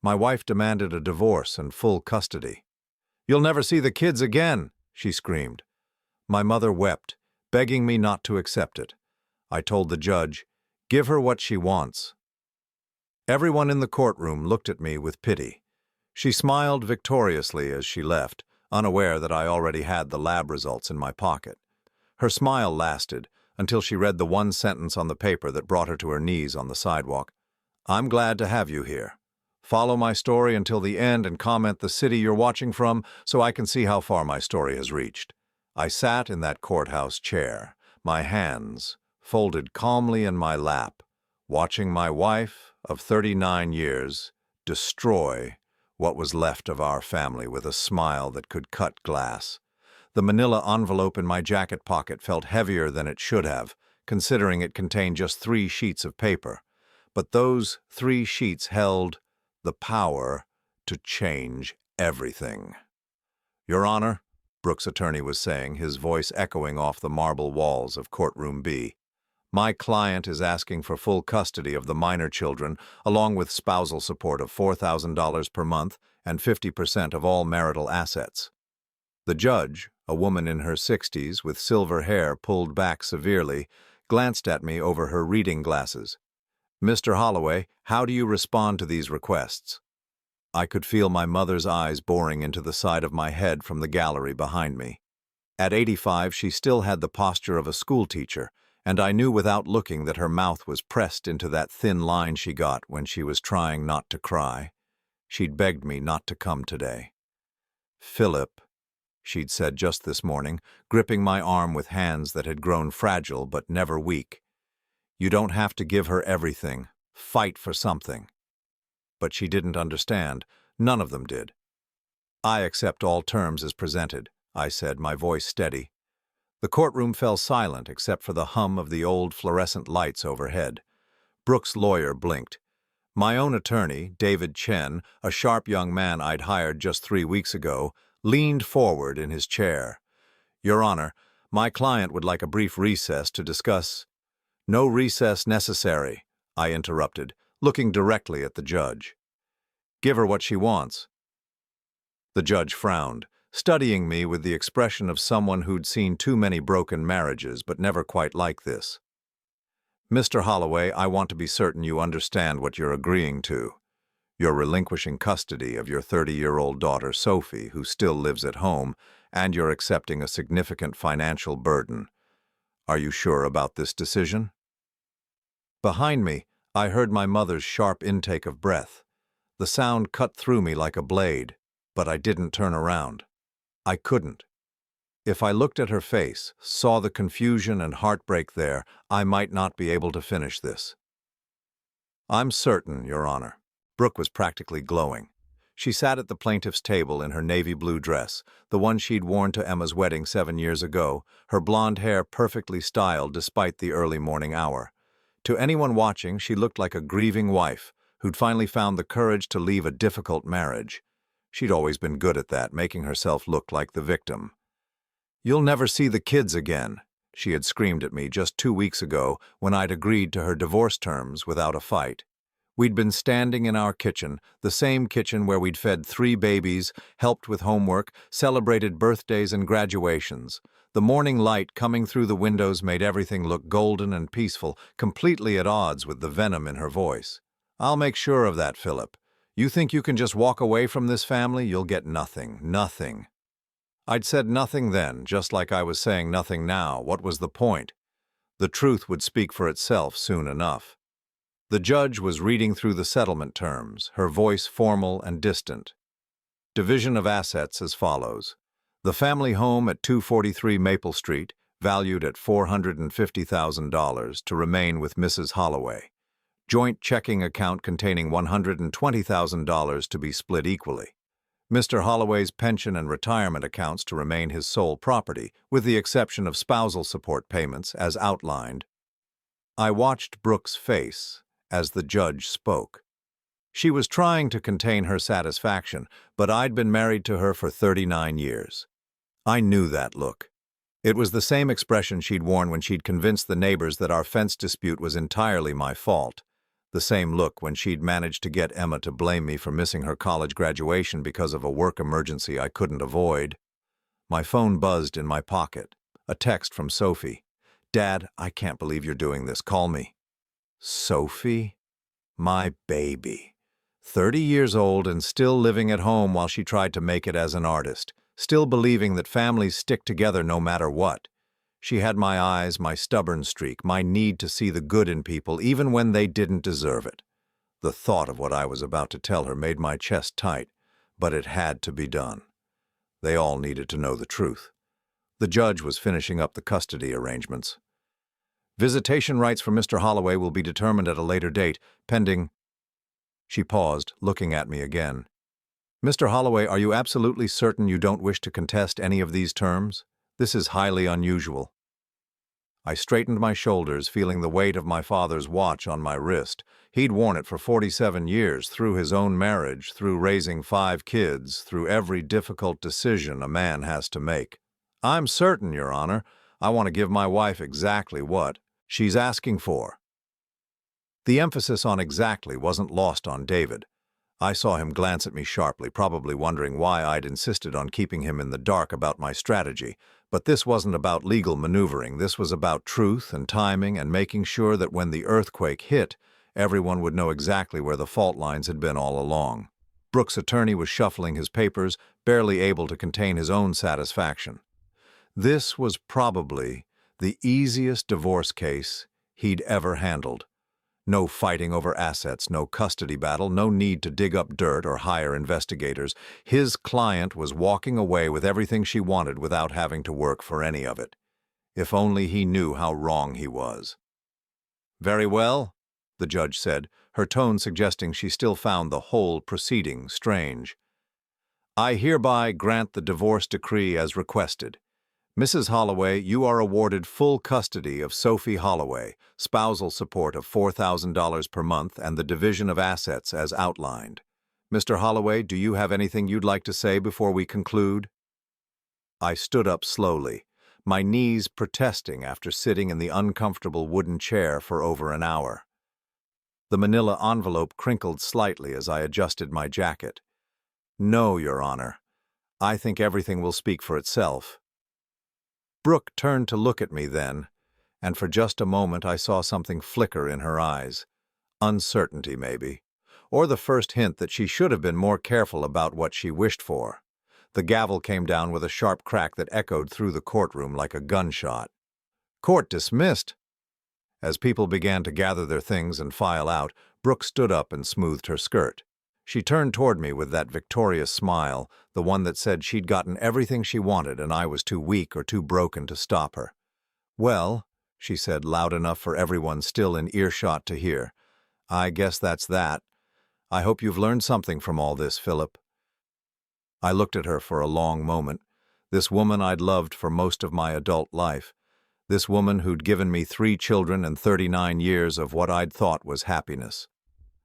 My wife demanded a divorce and full custody. "You'll never see the kids again," she screamed. My mother wept, begging me not to accept it. I told the judge, "Give her what she wants." Everyone in the courtroom looked at me with pity. She smiled victoriously as she left, unaware that I already had the lab results in my pocket. Her smile lasted until she read the one sentence on the paper that brought her to her knees on the sidewalk. "I'm glad to have you here. Follow my story until the end and comment the city you're watching from so I can see how far my story has reached." I sat in that courthouse chair, my hands folded calmly in my lap, watching my wife of 39 years destroy what was left of our family with a smile that could cut glass. The manila envelope in my jacket pocket felt heavier than it should have, considering it contained just 3 sheets of paper. But those 3 sheets held the power to change everything. "Your Honor," Brooks' attorney was saying, his voice echoing off the marble walls of courtroom B, "my client is asking for full custody of the minor children, along with spousal support of $4,000 per month and 50% of all marital assets." The judge, a woman in her 60s with silver hair pulled back severely, glanced at me over her reading glasses. "Mr. Holloway, how do you respond to these requests?" I could feel my mother's eyes boring into the side of my head from the gallery behind me. At 85, she still had the posture of a schoolteacher, and I knew without looking that her mouth was pressed into that thin line she got when she was trying not to cry. She'd begged me not to come today. "Philip," she'd said just this morning, gripping my arm with hands that had grown fragile but never weak. "You don't have to give her everything. Fight for something." But she didn't understand. None of them did. "I accept all terms as presented," I said, my voice steady. The courtroom fell silent except for the hum of the old fluorescent lights overhead. Brooks' lawyer blinked. My own attorney, David Chen, a sharp young man I'd hired just 3 weeks ago, leaned forward in his chair. "Your Honor, my client would like a brief recess to discuss—" "No recess necessary," I interrupted, looking directly at the judge. "Give her what she wants." The judge frowned, studying me with the expression of someone who'd seen too many broken marriages but never quite like this. "Mr. Holloway, I want to be certain you understand what you're agreeing to. You're relinquishing custody of your 30-year-old daughter, Sophie, who still lives at home, and you're accepting a significant financial burden. Are you sure about this decision?" Behind me, I heard my mother's sharp intake of breath. The sound cut through me like a blade, but I didn't turn around. I couldn't. If I looked at her face, saw the confusion and heartbreak there, I might not be able to finish this. "I'm certain, Your Honor." Brooke was practically glowing. She sat at the plaintiff's table in her navy blue dress, the one she'd worn to Emma's wedding 7 years ago, her blonde hair perfectly styled despite the early morning hour. To anyone watching, she looked like a grieving wife who'd finally found the courage to leave a difficult marriage. She'd always been good at that, making herself look like the victim. "You'll never see the kids again," she had screamed at me just 2 weeks ago when I'd agreed to her divorce terms without a fight. We'd been standing in our kitchen, the same kitchen where we'd fed 3 babies, helped with homework, celebrated birthdays and graduations. The morning light coming through the windows made everything look golden and peaceful, completely at odds with the venom in her voice. "I'll make sure of that, Philip. You think you can just walk away from this family? You'll get nothing, nothing." I'd said nothing then, just like I was saying nothing now. What was the point? The truth would speak for itself soon enough. The judge was reading through the settlement terms, her voice formal and distant. Division of assets as follows. The family home at 243 Maple Street, valued at $450,000, to remain with Mrs. Holloway. Joint checking account containing $120,000 to be split equally. Mr. Holloway's pension and retirement accounts to remain his sole property, with the exception of spousal support payments as outlined. I watched Brooke's face as the judge spoke. She was trying to contain her satisfaction, but I'd been married to her for 39 years. I knew that look. It was the same expression she'd worn when she'd convinced the neighbors that our fence dispute was entirely my fault. The same look when she'd managed to get Emma to blame me for missing her college graduation because of a work emergency I couldn't avoid. My phone buzzed in my pocket. A text from Sophie. "Dad, I can't believe you're doing this. Call me." Sophie? My baby. 30 years old and still living at home while she tried to make it as an artist, still believing that families stick together no matter what. She had my eyes, my stubborn streak, my need to see the good in people even when they didn't deserve it. The thought of what I was about to tell her made my chest tight, but it had to be done. They all needed to know the truth. The judge was finishing up the custody arrangements. "Visitation rights for Mr. Holloway will be determined at a later date, pending—" She paused, looking at me again. "Mr. Holloway, are you absolutely certain you don't wish to contest any of these terms? This is highly unusual." I straightened my shoulders, feeling the weight of my father's watch on my wrist. He'd worn it for 47 years, through his own marriage, through raising 5 kids, through every difficult decision a man has to make. "I'm certain, Your Honor. I want to give my wife exactly what she's asking for." The emphasis on exactly wasn't lost on David. I saw him glance at me sharply, probably wondering why I'd insisted on keeping him in the dark about my strategy. But this wasn't about legal maneuvering. This was about truth and timing and making sure that when the earthquake hit, everyone would know exactly where the fault lines had been all along. Brooks' attorney was shuffling his papers, barely able to contain his own satisfaction. This was probably the easiest divorce case he'd ever handled. No fighting over assets, no custody battle, no need to dig up dirt or hire investigators. His client was walking away with everything she wanted without having to work for any of it. If only he knew how wrong he was. "Very well," the judge said, her tone suggesting she still found the whole proceeding strange. "I hereby grant the divorce decree as requested. Mrs. Holloway, you are awarded full custody of Sophie Holloway, spousal support of $4,000 per month, and the division of assets as outlined. Mr. Holloway, do you have anything you'd like to say before we conclude?" I stood up slowly, my knees protesting after sitting in the uncomfortable wooden chair for over an hour. The manila envelope crinkled slightly as I adjusted my jacket. "No, Your Honor. I think everything will speak for itself." Brooke turned to look at me then, and for just a moment I saw something flicker in her eyes. Uncertainty, maybe, or the first hint that she should have been more careful about what she wished for. The gavel came down with a sharp crack that echoed through the courtroom like a gunshot. "Court dismissed." As people began to gather their things and file out, Brooke stood up and smoothed her skirt. She turned toward me with that victorious smile, the one that said she'd gotten everything she wanted and I was too weak or too broken to stop her. "Well," she said loud enough for everyone still in earshot to hear, "I guess that's that. I hope you've learned something from all this, Philip." I looked at her for a long moment, this woman I'd loved for most of my adult life, this woman who'd given me 3 children and 39 years of what I'd thought was happiness.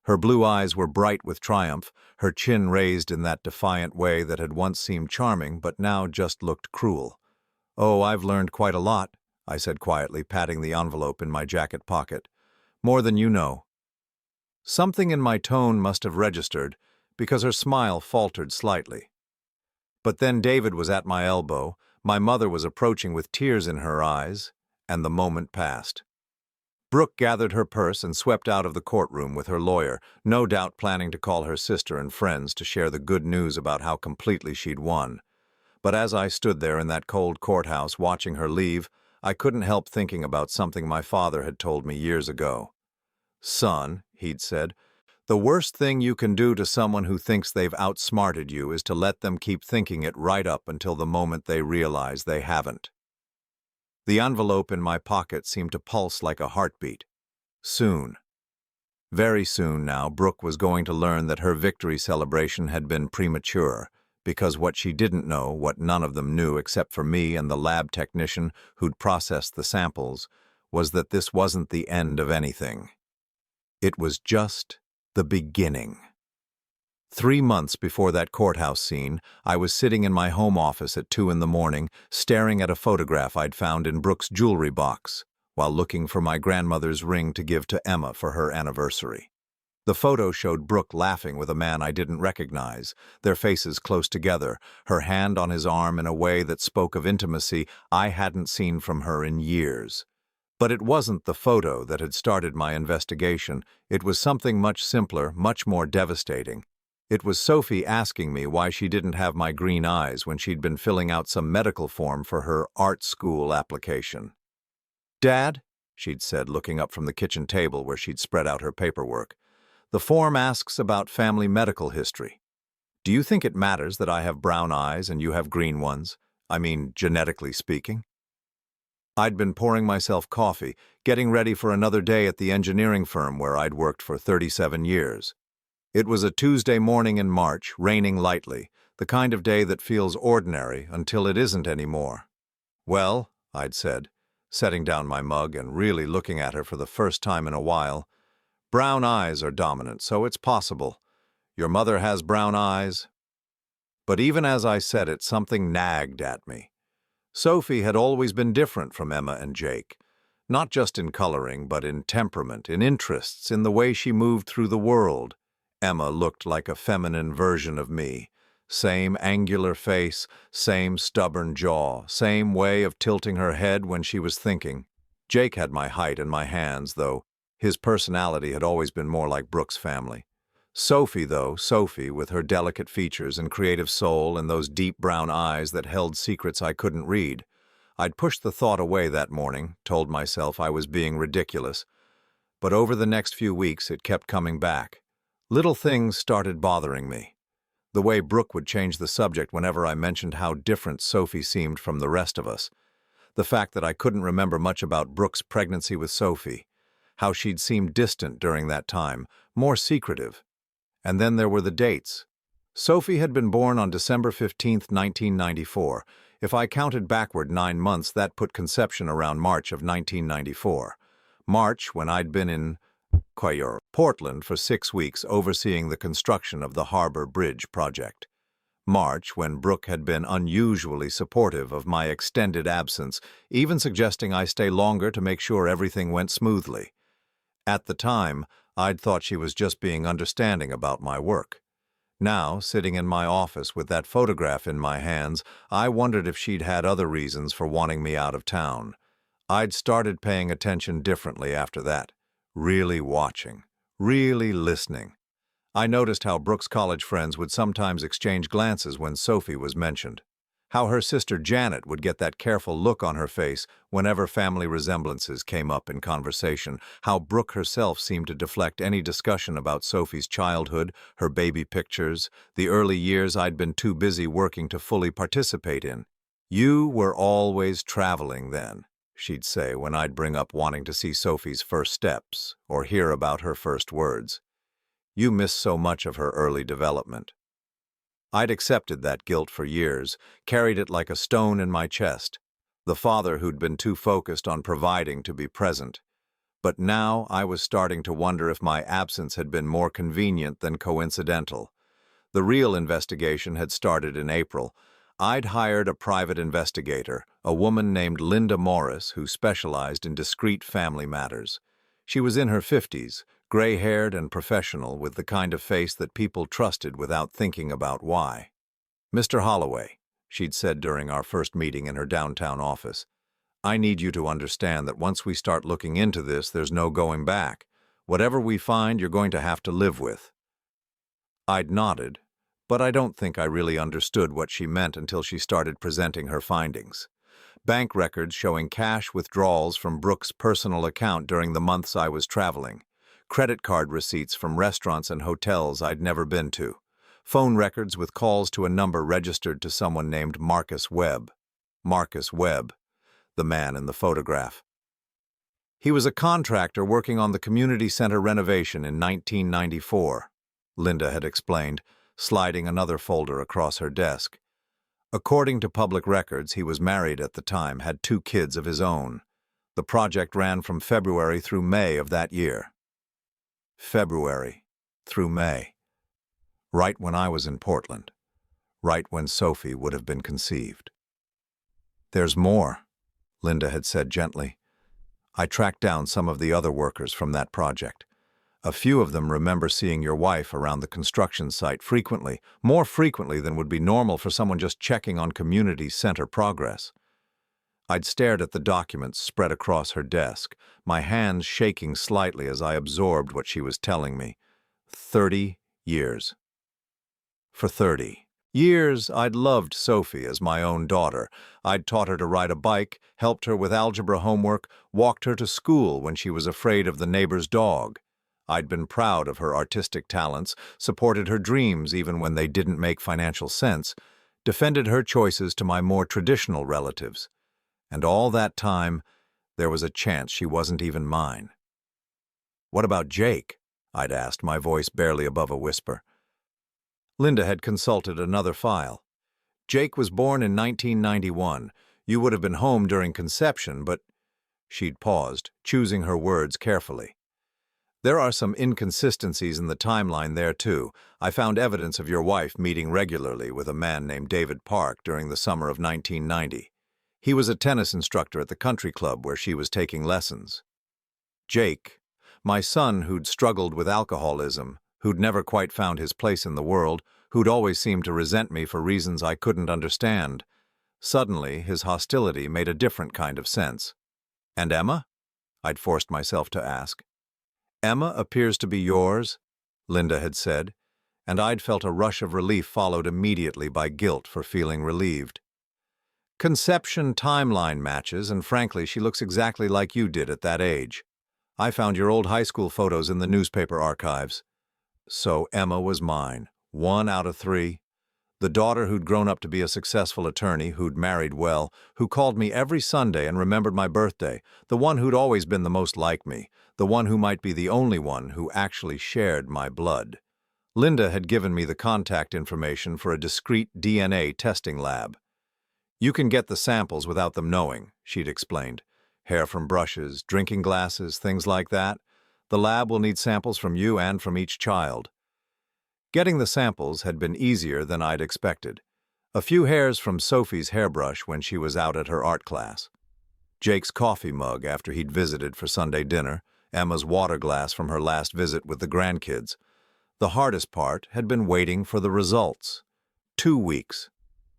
Her blue eyes were bright with triumph, her chin raised in that defiant way that had once seemed charming but now just looked cruel. "Oh, I've learned quite a lot," I said quietly, patting the envelope in my jacket pocket. "More than you know." Something in my tone must have registered, because her smile faltered slightly. But then David was at my elbow, my mother was approaching with tears in her eyes, and the moment passed. Brooke gathered her purse and swept out of the courtroom with her lawyer, no doubt planning to call her sister and friends to share the good news about how completely she'd won. But as I stood there in that cold courthouse watching her leave, I couldn't help thinking about something my father had told me years ago. "Son," he'd said, "the worst thing you can do to someone who thinks they've outsmarted you is to let them keep thinking it right up until the moment they realize they haven't." The envelope in my pocket seemed to pulse like a heartbeat. Soon, very soon now, Brooke was going to learn that her victory celebration had been premature, because what she didn't know, what none of them knew except for me and the lab technician who'd processed the samples, was that this wasn't the end of anything. It was just the beginning. 3 months before that courthouse scene, I was sitting in my home office at 2 in the morning, staring at a photograph I'd found in Brooke's jewelry box, while looking for my grandmother's ring to give to Emma for her anniversary. The photo showed Brooke laughing with a man I didn't recognize, their faces close together, her hand on his arm in a way that spoke of intimacy I hadn't seen from her in years. But it wasn't the photo that had started my investigation. It was something much simpler, much more devastating. It was Sophie asking me why she didn't have my green eyes when she'd been filling out some medical form for her art school application. "Dad," she'd said, looking up from the kitchen table where she'd spread out her paperwork, "the form asks about family medical history. Do you think it matters that I have brown eyes and you have green ones? I mean, genetically speaking?" I'd been pouring myself coffee, getting ready for another day at the engineering firm where I'd worked for 37 years. It was a Tuesday morning in March, raining lightly, the kind of day that feels ordinary until it isn't anymore. "Well," I'd said, setting down my mug and really looking at her for the first time in a while, "brown eyes are dominant, so it's possible. Your mother has brown eyes." But even as I said it, something nagged at me. Sophie had always been different from Emma and Jake, not just in coloring, but in temperament, in interests, in the way she moved through the world. Emma looked like a feminine version of me. Same angular face, same stubborn jaw, same way of tilting her head when she was thinking. Jake had my height and my hands, though his personality had always been more like Brooke's family. Sophie, with her delicate features and creative soul and those deep brown eyes that held secrets I couldn't read. I'd pushed the thought away that morning, told myself I was being ridiculous. But over the next few weeks it kept coming back. Little things started bothering me. The way Brooke would change the subject whenever I mentioned how different Sophie seemed from the rest of us. The fact that I couldn't remember much about Brooke's pregnancy with Sophie. How she'd seemed distant during that time, more secretive. And then there were the dates. Sophie had been born on December 15th, 1994. If I counted backward 9 months, that put conception around March of 1994. March, when I'd been in Portland for 6 weeks overseeing the construction of the Harbor Bridge project. March, when Brooke had been unusually supportive of my extended absence, even suggesting I stay longer to make sure everything went smoothly. At the time, I'd thought she was just being understanding about my work. Now, sitting in my office with that photograph in my hands, I wondered if she'd had other reasons for wanting me out of town. I'd started paying attention differently after that. Really watching, really listening. I noticed how Brooke's college friends would sometimes exchange glances when Sophie was mentioned. How her sister Janet would get that careful look on her face whenever family resemblances came up in conversation. How Brooke herself seemed to deflect any discussion about Sophie's childhood, her baby pictures, the early years I'd been too busy working to fully participate in. "You were always traveling then," she'd say when I'd bring up wanting to see Sophie's first steps or hear about her first words. "You missed so much of her early development." I'd accepted that guilt for years, carried it like a stone in my chest, the father who'd been too focused on providing to be present. But now I was starting to wonder if my absence had been more convenient than coincidental. The real investigation had started in April. I'd hired a private investigator, a woman named Linda Morris, who specialized in discrete family matters. She was in her 50s, gray-haired and professional, with the kind of face that people trusted without thinking about why. "Mr. Holloway," she'd said during our first meeting in her downtown office, "I need you to understand that once we start looking into this, there's no going back. Whatever we find, you're going to have to live with." I'd nodded, but I don't think I really understood what she meant until she started presenting her findings. Bank records showing cash withdrawals from Brooke's personal account during the months I was traveling. Credit card receipts from restaurants and hotels I'd never been to. Phone records with calls to a number registered to someone named Marcus Webb. Marcus Webb, the man in the photograph. He was a contractor working on the community center renovation in 1994, Linda had explained, sliding another folder across her desk. According to public records, he was married at the time, had 2 kids of his own. The project ran from February through May of that year. February through May. Right when I was in Portland. Right when Sophie would have been conceived. "There's more," Linda had said gently. "I tracked down some of the other workers from that project. A few of them remember seeing your wife around the construction site frequently, more frequently than would be normal for someone just checking on community center progress. I'd stared at the documents spread across her desk, my hands shaking slightly as I absorbed what she was telling me. 30 years. For 30 years, I'd loved Sophie as my own daughter. I'd taught her to ride a bike, helped her with algebra homework, walked her to school when she was afraid of the neighbor's dog. I'd been proud of her artistic talents, supported her dreams even when they didn't make financial sense, defended her choices to my more traditional relatives. And all that time, there was a chance she wasn't even mine. "What about Jake?" I'd asked, my voice barely above a whisper. Linda had consulted another file. "Jake was born in 1991. You would have been home during conception, but—" She'd paused, choosing her words carefully. "There are some inconsistencies in the timeline there, too. I found evidence of your wife meeting regularly with a man named David Park during the summer of 1990. He was a tennis instructor at the country club where she was taking lessons. Jake, my son who'd struggled with alcoholism, who'd never quite found his place in the world, who'd always seemed to resent me for reasons I couldn't understand. Suddenly, his hostility made a different kind of sense. And Emma?" I'd forced myself to ask. "Emma appears to be yours," Linda had said, and I'd felt a rush of relief followed immediately by guilt for feeling relieved. "Conception timeline matches, and frankly, she looks exactly like you did at that age. I found your old high school photos in the newspaper archives." So Emma was mine, 1 out of 3. The daughter who'd grown up to be a successful attorney, who'd married well, who called me every Sunday and remembered my birthday, the one who'd always been the most like me, the one who might be the only one who actually shared my blood. Linda had given me the contact information for a discrete DNA testing lab. "You can get the samples without them knowing," she'd explained. "Hair from brushes, drinking glasses, things like that. The lab will need samples from you and from each child." Getting the samples had been easier than I'd expected. A few hairs from Sophie's hairbrush when she was out at her art class. Jake's coffee mug after he'd visited for Sunday dinner, Emma's water glass from her last visit with the grandkids. The hardest part had been waiting for the results. 2 weeks.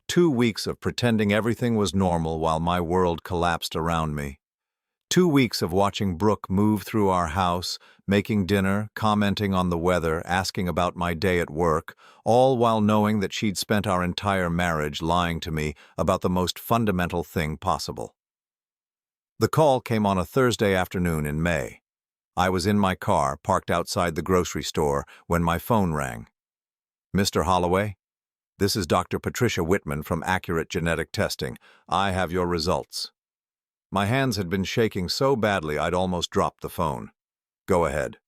2 weeks of pretending everything was normal while my world collapsed around me. 2 weeks of watching Brooke move through our house, making dinner, commenting on the weather, asking about my day at work, all while knowing that she'd spent our entire marriage lying to me about the most fundamental thing possible. The call came on a Thursday afternoon in May. I was in my car, parked outside the grocery store, when my phone rang. "Mr. Holloway? This is Dr. Patricia Whitman from Accurate Genetic Testing. I have your results." My hands had been shaking so badly I'd almost dropped the phone. "Go ahead."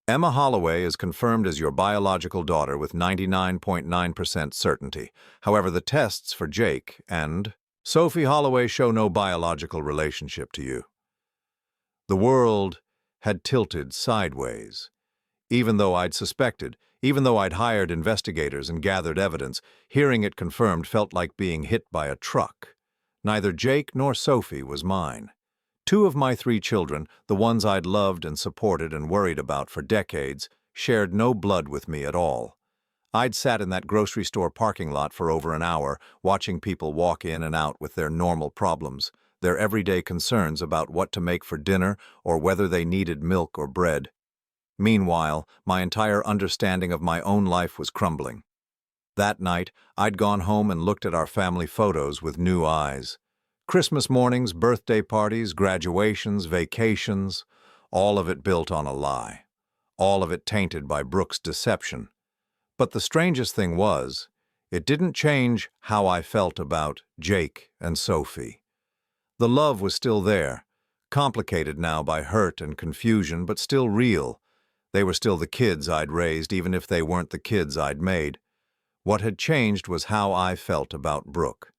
"Emma Holloway is confirmed as your biological daughter with 99.9% certainty. However, the tests for Jake and Sophie Holloway show no biological relationship to you." The world had tilted sideways. Even though I'd suspected, even though I'd hired investigators and gathered evidence, hearing it confirmed felt like being hit by a truck. Neither Jake nor Sophie was mine. 2 of my 3 children, the ones I'd loved and supported and worried about for decades, shared no blood with me at all. I'd sat in that grocery store parking lot for over an hour, watching people walk in and out with their normal problems, their everyday concerns about what to make for dinner or whether they needed milk or bread. Meanwhile, my entire understanding of my own life was crumbling. That night, I'd gone home and looked at our family photos with new eyes. Christmas mornings, birthday parties, graduations, vacations, all of it built on a lie. All of it tainted by Brooke's deception. But the strangest thing was, it didn't change how I felt about Jake and Sophie. The love was still there, complicated now by hurt and confusion, but still real. They were still the kids I'd raised, even if they weren't the kids I'd made. What had changed was how I felt about Brooke.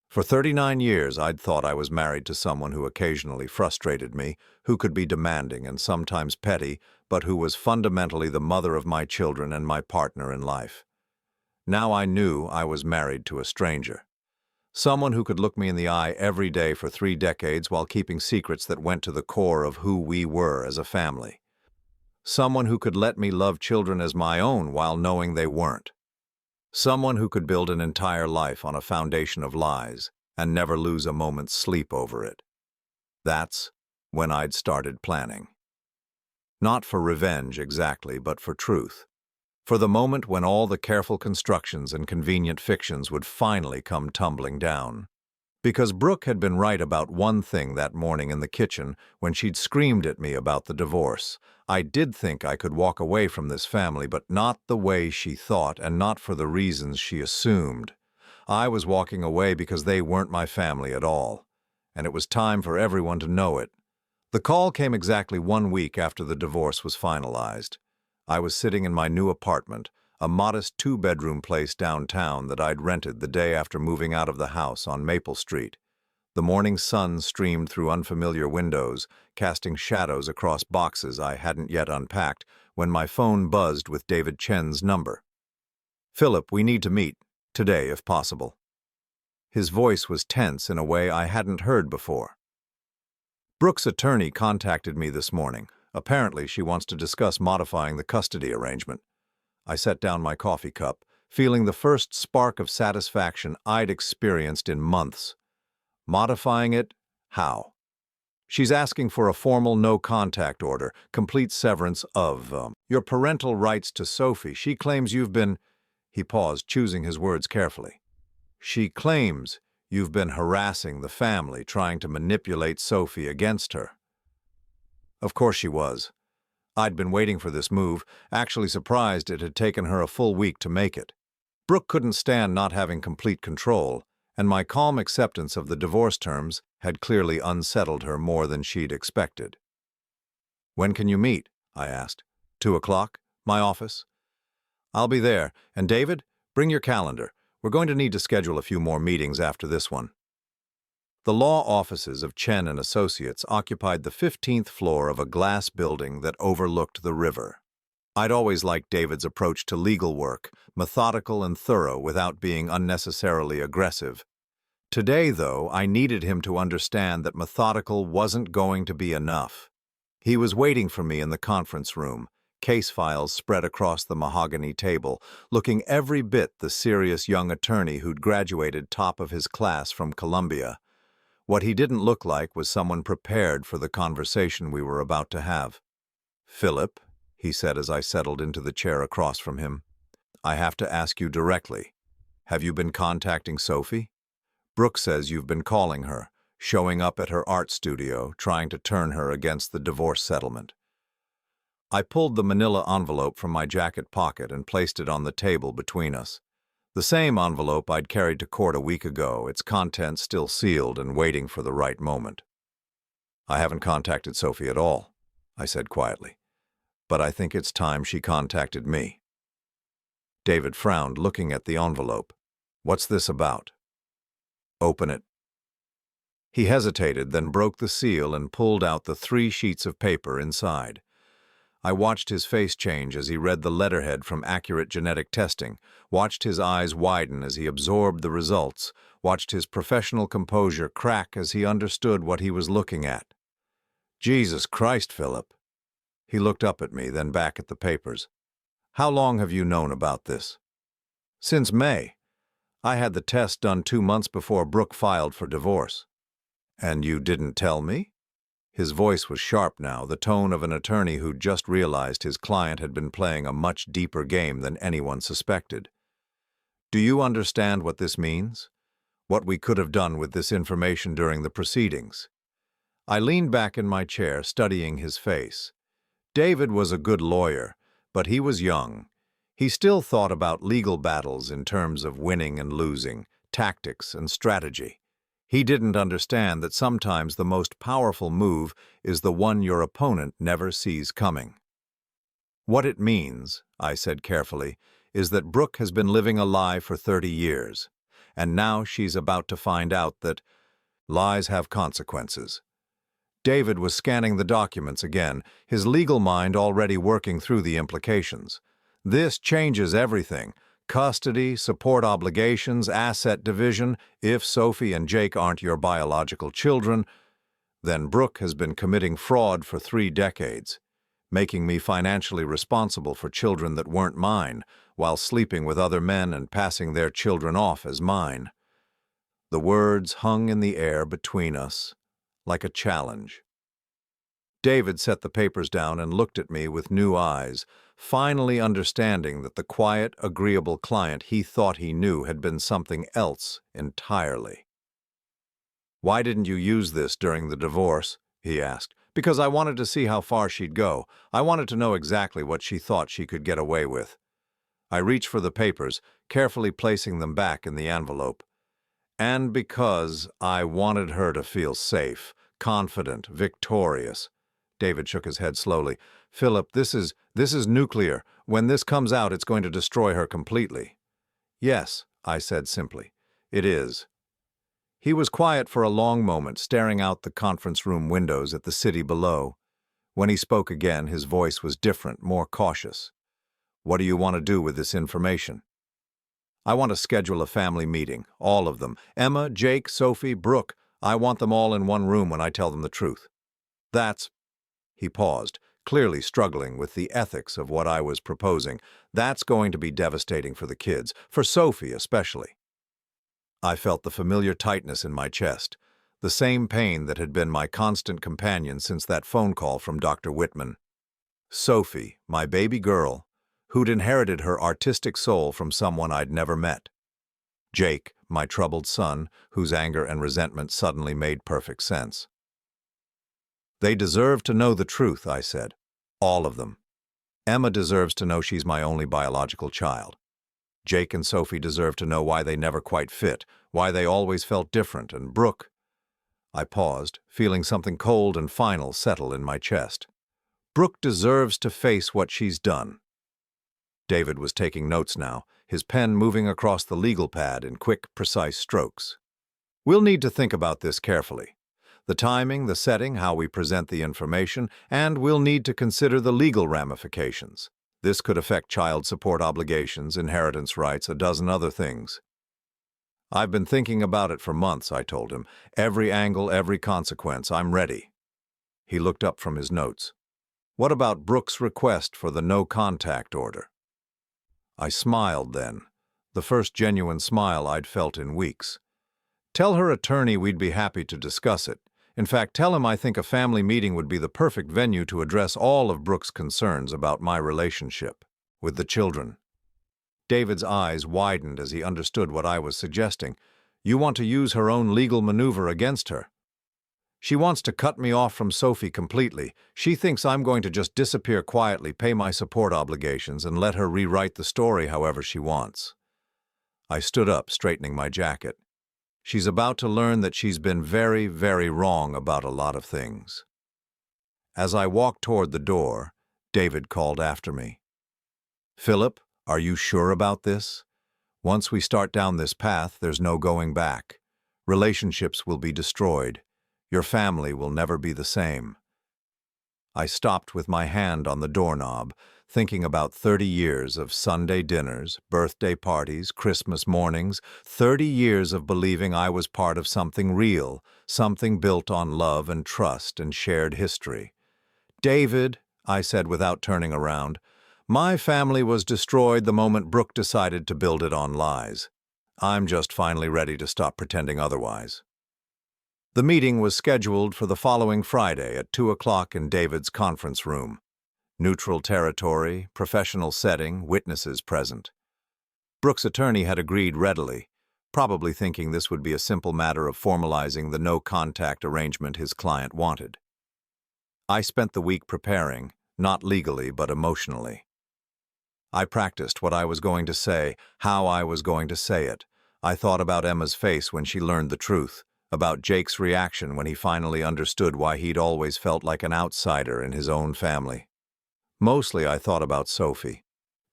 For 39 years, I'd thought I was married to someone who occasionally frustrated me, who could be demanding and sometimes petty, but who was fundamentally the mother of my children and my partner in life. Now I knew I was married to a stranger. Someone who could look me in the eye every day for 3 decades while keeping secrets that went to the core of who we were as a family. Someone who could let me love children as my own while knowing they weren't. Someone who could build an entire life on a foundation of lies and never lose a moment's sleep over it. That's when I'd started planning. Not for revenge exactly, but for truth. For the moment when all the careful constructions and convenient fictions would finally come tumbling down. Because Brooke had been right about one thing that morning in the kitchen when she'd screamed at me about the divorce. I did think I could walk away from this family, but not the way she thought and not for the reasons she assumed. I was walking away because they weren't my family at all, and it was time for everyone to know it. The call came exactly 1 week after the divorce was finalized. I was sitting in my new apartment, a modest 2-bedroom place downtown that I'd rented the day after moving out of the house on Maple Street. The morning sun streamed through unfamiliar windows, casting shadows across boxes I hadn't yet unpacked, when my phone buzzed with David Chen's number. "Philip, we need to meet, today if possible." His voice was tense in a way I hadn't heard before. "Brooke's attorney contacted me this morning. Apparently she wants to discuss modifying the custody arrangement." I set down my coffee cup, feeling the first spark of satisfaction I'd experienced in months. Modifying it? How? "She's asking for a formal no-contact order, complete severance of your parental rights to Sophie. She claims you've been—" He paused, choosing his words carefully. "She claims you've been harassing the family, trying to manipulate Sophie against her." Of course she was. I'd been waiting for this move, actually surprised it had taken her a full week to make it. Brooke couldn't stand not having complete control, and my calm acceptance of the divorce terms had clearly unsettled her more than she'd expected. "When can you meet?" I asked. 2 o'clock? My office? "I'll be there. And David, bring your calendar. We're going to need to schedule a few more meetings after this one." The law offices of Chen and Associates occupied the 15th floor of a glass building that overlooked the river. I'd always liked David's approach to legal work, methodical and thorough without being unnecessarily aggressive. Today, though, I needed him to understand that methodical wasn't going to be enough. He was waiting for me in the conference room, case files spread across the mahogany table, looking every bit the serious young attorney who'd graduated top of his class from Columbia. What he didn't look like was someone prepared for the conversation we were about to have. "Philip," he said as I settled into the chair across from him, "I have to ask you directly. Have you been contacting Sophie? Brooke says you've been calling her, showing up at her art studio, trying to turn her against the divorce settlement." I pulled the manila envelope from my jacket pocket and placed it on the table between us. The same envelope I'd carried to court a week ago, its contents still sealed and waiting for the right moment. "I haven't contacted Sophie at all," I said quietly, "but I think it's time she contacted me." David frowned, looking at the envelope. "What's this about?" "Open it." He hesitated, then broke the seal and pulled out the 3 sheets of paper inside. I watched his face change as he read the letterhead from Accurate Genetic Testing, watched his eyes widen as he absorbed the results, watched his professional composure crack as he understood what he was looking at. "Jesus Christ, Philip." He looked up at me, then back at the papers. "How long have you known about this?" "Since May. I had the test done 2 months before Brooke filed for divorce." "And you didn't tell me?" His voice was sharp now, the tone of an attorney who'd just realized his client had been playing a much deeper game than anyone suspected. "Do you understand what this means? What we could have done with this information during the proceedings?" I leaned back in my chair, studying his face. David was a good lawyer, but he was young. He still thought about legal battles in terms of winning and losing, tactics and strategy. He didn't understand that sometimes the most powerful move is the one your opponent never sees coming. "What it means," I said carefully, "is that Brooke has been living a lie for 30 years, and now she's about to find out that lies have consequences." David was scanning the documents again, his legal mind already working through the implications. "This changes everything. Custody, support obligations, asset division. If Sophie and Jake aren't your biological children, then Brooke has been committing fraud for 3 decades. making me financially responsible for children that weren't mine, while sleeping with other men and passing their children off as mine. The words hung in the air between us, like a challenge. David set the papers down and looked at me with new eyes, finally understanding that the quiet, agreeable client he thought he knew had been something else entirely. "Why didn't you use this during the divorce?" he asked. "Because I wanted to see how far she'd go. I wanted to know exactly what she thought she could get away with." I reached for the papers, carefully placing them back in the envelope. "And because I wanted her to feel safe, confident, victorious." David shook his head slowly. "Philip, this is nuclear. When this comes out, it's going to destroy her completely." "Yes," I said simply. "It is." He was quiet for a long moment, staring out the conference room windows at the city below. When he spoke again, his voice was different, more cautious. "What do you want to do with this information?" "I want to schedule a family meeting, all of them. Emma, Jake, Sophie, Brooke. I want them all in one room when I tell them the truth." "That's—" He paused, clearly struggling with the ethics of what I was proposing. "That's going to be devastating for the kids, for Sophie especially." I felt the familiar tightness in my chest, the same pain that had been my constant companion since that phone call from Dr. Whitman. Sophie, my baby girl, who'd inherited her artistic soul from someone I'd never met. Jake, my troubled son, whose anger and resentment suddenly made perfect sense. "They deserve to know the truth," I said. "All of them. Emma deserves to know she's my only biological child. Jake and Sophie deserve to know why they never quite fit, why they always felt different, and Brooke—" I paused, feeling something cold and final settle in my chest. "Brooke deserves to face what she's done." David was taking notes now, his pen moving across the legal pad in quick, precise strokes. "We'll need to think about this carefully. The timing, the setting, how we present the information, and we'll need to consider the legal ramifications. This could affect child support obligations, inheritance rights, a dozen other things." "I've been thinking about it for months," I told him. "Every angle, every consequence. I'm ready." He looked up from his notes. "What about Brooke's request for the no-contact order?" I smiled then, the first genuine smile I'd felt in weeks. "Tell her attorney we'd be happy to discuss it. In fact, tell him I think a family meeting would be the perfect venue to address all of Brooke's concerns about my relationship with the children." David's eyes widened as he understood what I was suggesting. "You want to use her own legal maneuver against her?" "She wants to cut me off from Sophie completely. She thinks I'm going to just disappear quietly, pay my support obligations, and let her rewrite the story however she wants." I stood up, straightening my jacket. "She's about to learn that she's been very, very wrong about a lot of things." As I walked toward the door, David called after me. "Philip, are you sure about this? Once we start down this path, there's no going back. Relationships will be destroyed. Your family will never be the same." I stopped with my hand on the doorknob, thinking about 30 years of Sunday dinners, birthday parties, Christmas mornings, 30 years of believing I was part of something real, something built on love and trust and shared history. "David," I said without turning around, "my family was destroyed the moment Brooke decided to build it on lies. I'm just finally ready to stop pretending otherwise." The meeting was scheduled for the following Friday at 2 o'clock in David's conference room. Neutral territory, professional setting, witnesses present. Brooke's attorney had agreed readily, probably thinking this would be a simple matter of formalizing the no-contact arrangement his client wanted. I spent the week preparing, not legally but emotionally. I practiced what I was going to say, how I was going to say it. I thought about Emma's face when she learned the truth, about Jake's reaction when he finally understood why he'd always felt like an outsider in his own family. Mostly I thought about Sophie.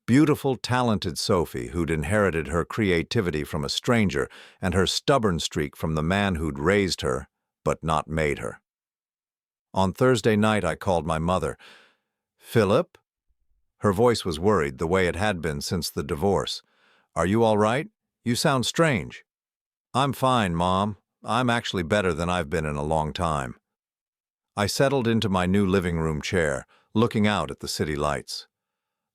Beautiful, talented Sophie who'd inherited her creativity from a stranger and her stubborn streak from the man who'd raised her, but not made her. On Thursday night I called my mother. "Philip?" Her voice was worried, the way it had been since the divorce. "Are you all right? You sound strange." "I'm fine, Mom. I'm actually better than I've been in a long time." I settled into my new living room chair, looking out at the city lights.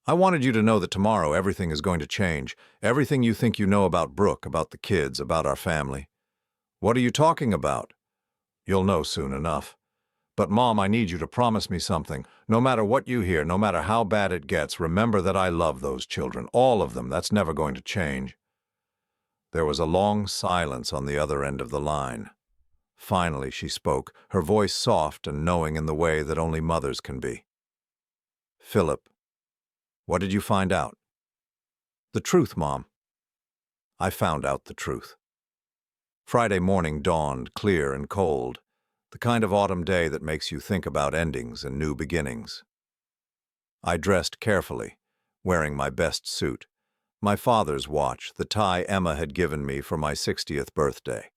I wanted you to know that tomorrow everything is going to change. Everything you think you know about Brooke, about the kids, about our family. What are you talking about? You'll know soon enough. But Mom, I need you to promise me something. No matter what you hear, no matter how bad it gets, remember that I love those children. All of them. That's never going to change. There was a long silence on the other end of the line. Finally, she spoke, her voice soft and knowing in the way that only mothers can be. Philip, what did you find out? The truth, Mom. I found out the truth. Friday morning dawned, clear and cold, the kind of autumn day that makes you think about endings and new beginnings. I dressed carefully, wearing my best suit, my father's watch, the tie Emma had given me for my 60th birthday.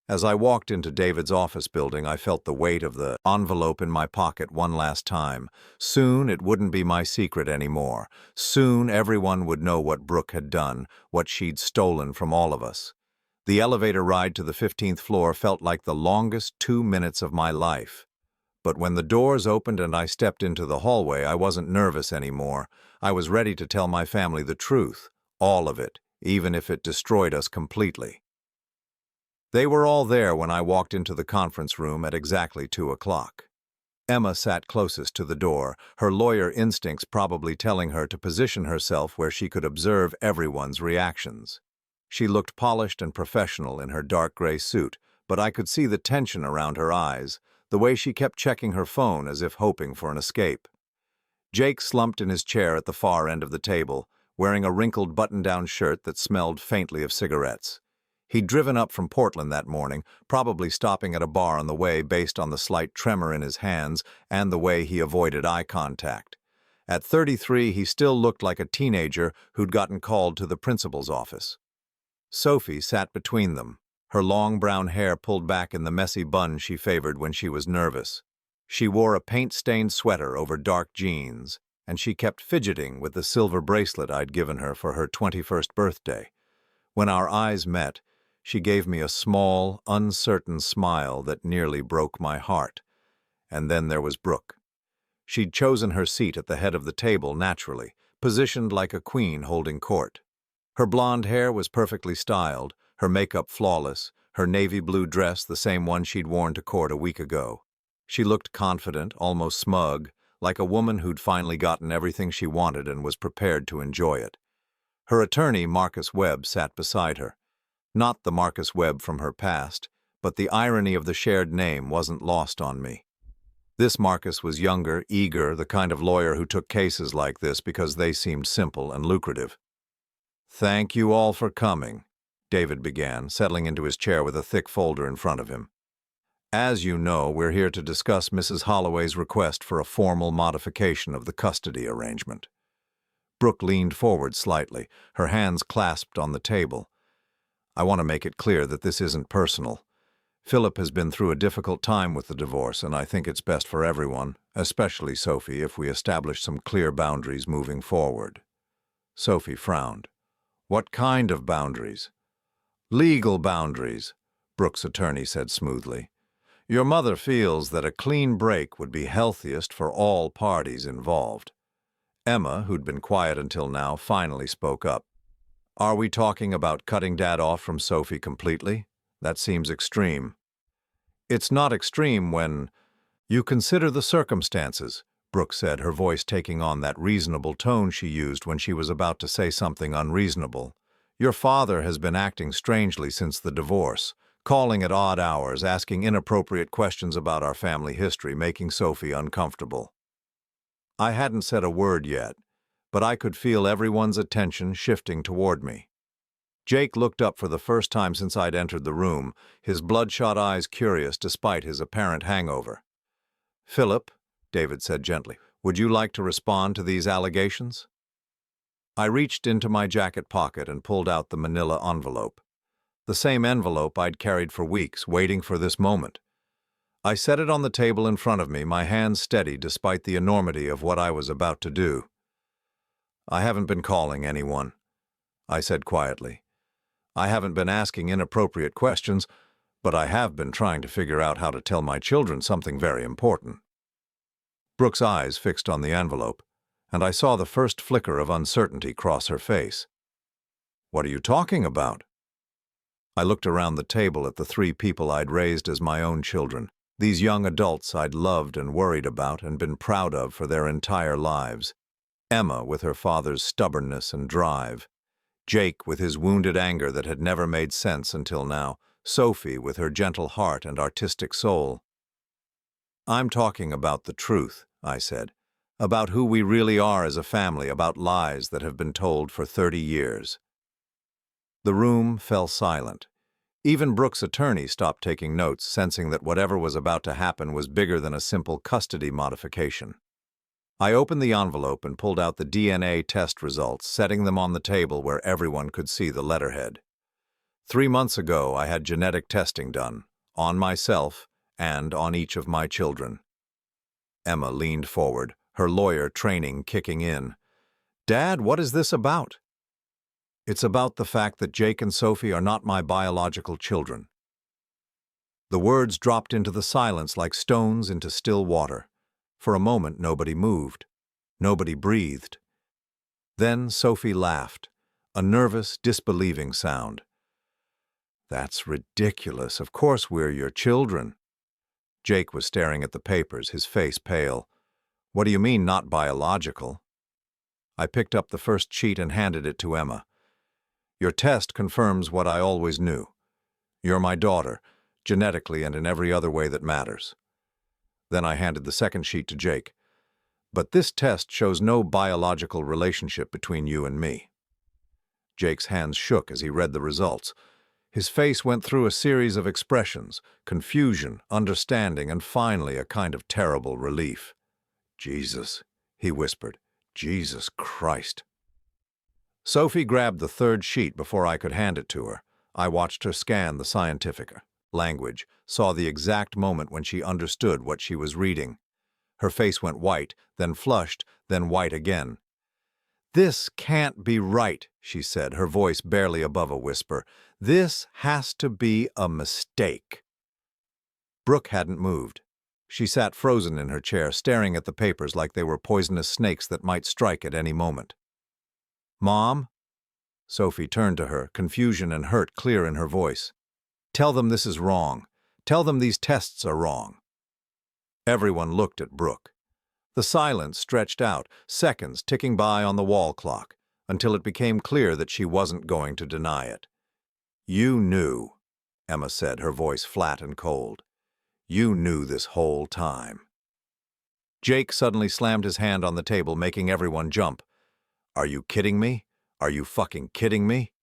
As I walked into David's office building, I felt the weight of the envelope in my pocket one last time. Soon it wouldn't be my secret anymore. Soon everyone would know what Brooke had done, what she'd stolen from all of us. The elevator ride to the 15th floor felt like the longest 2 minutes of my life. But when the doors opened and I stepped into the hallway, I wasn't nervous anymore. I was ready to tell my family the truth, all of it, even if it destroyed us completely. They were all there when I walked into the conference room at exactly 2 o'clock. Emma sat closest to the door, her lawyer instincts probably telling her to position herself where she could observe everyone's reactions. She looked polished and professional in her dark gray suit, but I could see the tension around her eyes, the way she kept checking her phone as if hoping for an escape. Jake slumped in his chair at the far end of the table, wearing a wrinkled button-down shirt that smelled faintly of cigarettes. He'd driven up from Portland that morning, probably stopping at a bar on the way based on the slight tremor in his hands and the way he avoided eye contact. At 33, he still looked like a teenager who'd gotten called to the principal's office. Sophie sat between them, her long brown hair pulled back in the messy bun she favored when she was nervous. She wore a paint-stained sweater over dark jeans, and she kept fidgeting with the silver bracelet I'd given her for her 21st birthday. When our eyes met, she gave me a small, uncertain smile that nearly broke my heart. And then there was Brooke. She'd chosen her seat at the head of the table naturally, positioned like a queen holding court. Her blonde hair was perfectly styled, her makeup flawless, her navy blue dress the same one she'd worn to court a week ago. She looked confident, almost smug, like a woman who'd finally gotten everything she wanted and was prepared to enjoy it. Her attorney, Marcus Webb, sat beside her. Not the Marcus Webb from her past, but the irony of the shared name wasn't lost on me. This Marcus was younger, eager, the kind of lawyer who took cases like this because they seemed simple and lucrative. "Thank you all for coming," David began, settling into his chair with a thick folder in front of him. "As you know, we're here to discuss Mrs. Holloway's request for a formal modification of the custody arrangement." Brooke leaned forward slightly, her hands clasped on the table. "I want to make it clear that this isn't personal. Philip has been through a difficult time with the divorce, and I think it's best for everyone, especially Sophie, if we establish some clear boundaries moving forward." Sophie frowned. "What kind of boundaries?" "Legal boundaries," Brooke's attorney said smoothly. "Your mother feels that a clean break would be healthiest for all parties involved." Emma, who'd been quiet until now, finally spoke up. "Are we talking about cutting Dad off from Sophie completely? That seems extreme." "It's not extreme when you consider the circumstances," Brooke said, her voice taking on that reasonable tone she used when she was about to say something unreasonable. "Your father has been acting strangely since the divorce, calling at odd hours, asking inappropriate questions about our family history, making Sophie uncomfortable." I hadn't said a word yet, but I could feel everyone's attention shifting toward me. Jake looked up for the first time since I'd entered the room, his bloodshot eyes curious despite his apparent hangover. "Philip," David said gently, "would you like to respond to these allegations?" I reached into my jacket pocket and pulled out the manila envelope. The same envelope I'd carried for weeks, waiting for this moment. I set it on the table in front of me, my hands steady despite the enormity of what I was about to do. "I haven't been calling anyone," I said quietly. "I haven't been asking inappropriate questions, but I have been trying to figure out how to tell my children something very important." Brooke's eyes fixed on the envelope, and I saw the first flicker of uncertainty cross her face. "What are you talking about?" I looked around the table at the three people I'd raised as my own children, these young adults I'd loved and worried about and been proud of for their entire lives. Emma with her father's stubbornness and drive, Jake with his wounded anger that had never made sense until now, Sophie with her gentle heart and artistic soul. "I'm talking about the truth," I said, "about who we really are as a family, about lies that have been told for 30 years. The room fell silent. Even Brooke's attorney stopped taking notes, sensing that whatever was about to happen was bigger than a simple custody modification. I opened the envelope and pulled out the DNA test results, setting them on the table where everyone could see the letterhead. 3 months ago, I had genetic testing done, on myself and on each of my children. Emma leaned forward, her lawyer training kicking in. "Dad, what is this about?" "It's about the fact that Jake and Sophie are not my biological children." The words dropped into the silence like stones into still water. For a moment, nobody moved. Nobody breathed. Then Sophie laughed, a nervous, disbelieving sound. "That's ridiculous. Of course we're your children." Jake was staring at the papers, his face pale. "What do you mean, not biological?" I picked up the first sheet and handed it to Emma. "Your test confirms what I always knew. You're my daughter, genetically and in every other way that matters." Then I handed the second sheet to Jake. "But this test shows no biological relationship between you and me." Jake's hands shook as he read the results. His face went through a series of expressions, confusion, understanding, and finally a kind of terrible relief. "Jesus," he whispered. "Jesus Christ." Sophie grabbed the third sheet before I could hand it to her. I watched her scan the scientific language, saw the exact moment when she understood what she was reading. Her face went white, then flushed, then white again. "This can't be right," she said, her voice barely above a whisper. "This has to be a mistake." Brooke hadn't moved. She sat frozen in her chair, staring at the papers like they were poisonous snakes that might strike at any moment. "Mom?" Sophie turned to her, confusion and hurt clear in her voice. "Tell them this is wrong. Tell them these tests are wrong." Everyone looked at Brooke. The silence stretched out, seconds ticking by on the wall clock, until it became clear that she wasn't going to deny it. "You knew," Emma said, her voice flat and cold. "You knew this whole time." Jake suddenly slammed his hand on the table, making everyone jump. "Are you kidding me? Are you fucking kidding me?"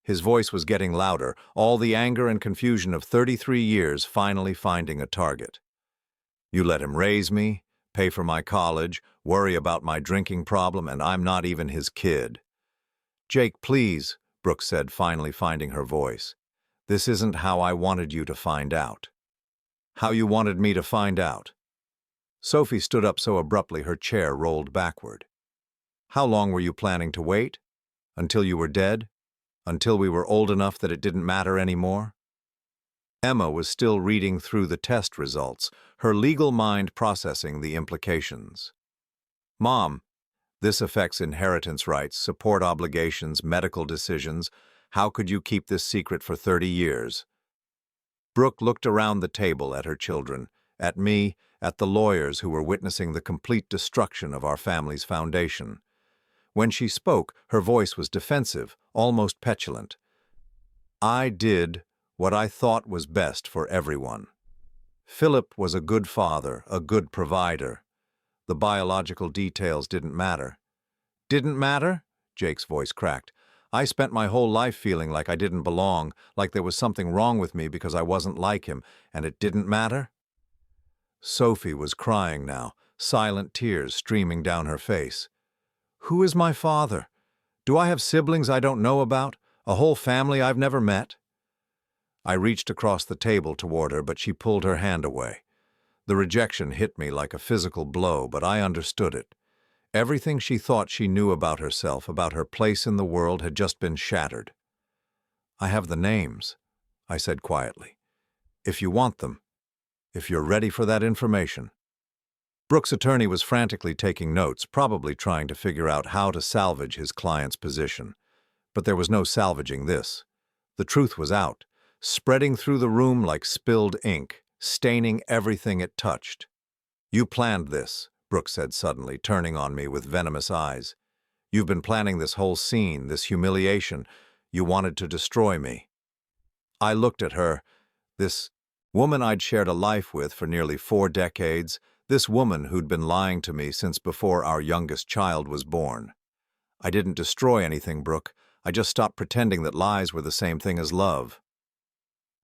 His voice was getting louder, all the anger and confusion of 33 years finally finding a target. "You let him raise me, pay for my college, worry about my drinking problem, and I'm not even his kid." "Jake, please," Brooke said, finally finding her voice. "This isn't how I wanted you to find out." "How you wanted me to find out?" Sophie stood up so abruptly her chair rolled backward. "How long were you planning to wait? Until you were dead? Until we were old enough that it didn't matter anymore?" Emma was still reading through the test results, her legal mind processing the implications. "Mom, this affects inheritance rights, support obligations, medical decisions. How could you keep this secret for 30 years? Brooke looked around the table at her children, at me, at the lawyers who were witnessing the complete destruction of our family's foundation. When she spoke, her voice was defensive, almost petulant. "I did what I thought was best for everyone. Philip was a good father, a good provider. The biological details didn't matter." "Didn't matter?" Jake's voice cracked. "I spent my whole life feeling like I didn't belong, like there was something wrong with me because I wasn't like him, and it didn't matter?" Sophie was crying now, silent tears streaming down her face. "Who is my father? Do I have siblings I don't know about? A whole family I've never met?" I reached across the table toward her, but she pulled her hand away. The rejection hit me like a physical blow, but I understood it. Everything she thought she knew about herself, about her place in the world, had just been shattered. "I have the names," I said quietly. "If you want them, if you're ready for that information." Brooks' attorney was frantically taking notes, probably trying to figure out how to salvage his client's position. But there was no salvaging this. The truth was out, spreading through the room like spilled ink, staining everything it touched. "You planned this," Brooks said suddenly, turning on me with venomous eyes. "You've been planning this whole scene, this humiliation. You wanted to destroy me." I looked at her, this woman I'd shared a life with for nearly 4 decades, this woman who'd been lying to me since before our youngest child was born. "I didn't destroy anything, Brooke. I just stopped pretending that lies were the same thing as love."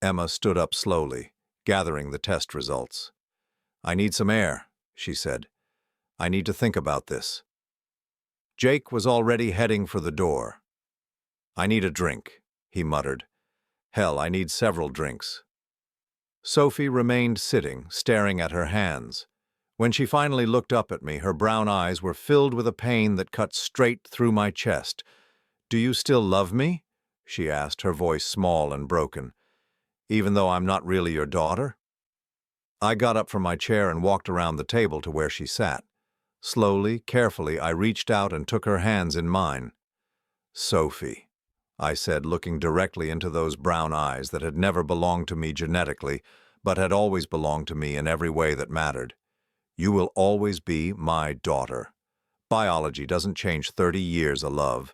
Emma stood up slowly, gathering the test results. "I need some air," she said. "I need to think about this." Jake was already heading for the door. "I need a drink," he muttered. "Hell, I need several drinks." Sophie remained sitting, staring at her hands. When she finally looked up at me, her brown eyes were filled with a pain that cut straight through my chest. "Do you still love me?" she asked, her voice small and broken. "Even though I'm not really your daughter?" I got up from my chair and walked around the table to where she sat. Slowly, carefully, I reached out and took her hands in mine. "Sophie," I said, looking directly into those brown eyes that had never belonged to me genetically, but had always belonged to me in every way that mattered. "You will always be my daughter. Biology doesn't change 30 years of love."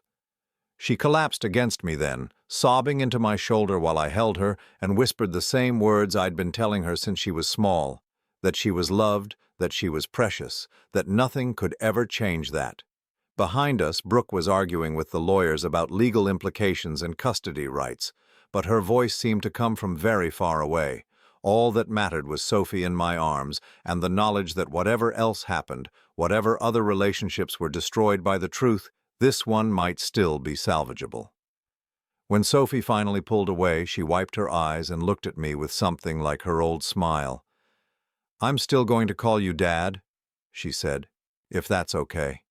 She collapsed against me then, sobbing into my shoulder while I held her, and whispered the same words I'd been telling her since she was small, that she was loved, that she was precious, that nothing could ever change that. Behind us, Brooke was arguing with the lawyers about legal implications and custody rights, but her voice seemed to come from very far away. All that mattered was Sophie in my arms, and the knowledge that whatever else happened, whatever other relationships were destroyed by the truth, this one might still be salvageable. When Sophie finally pulled away, she wiped her eyes and looked at me with something like her old smile. "I'm still going to call you Dad," she said, "if that's okay."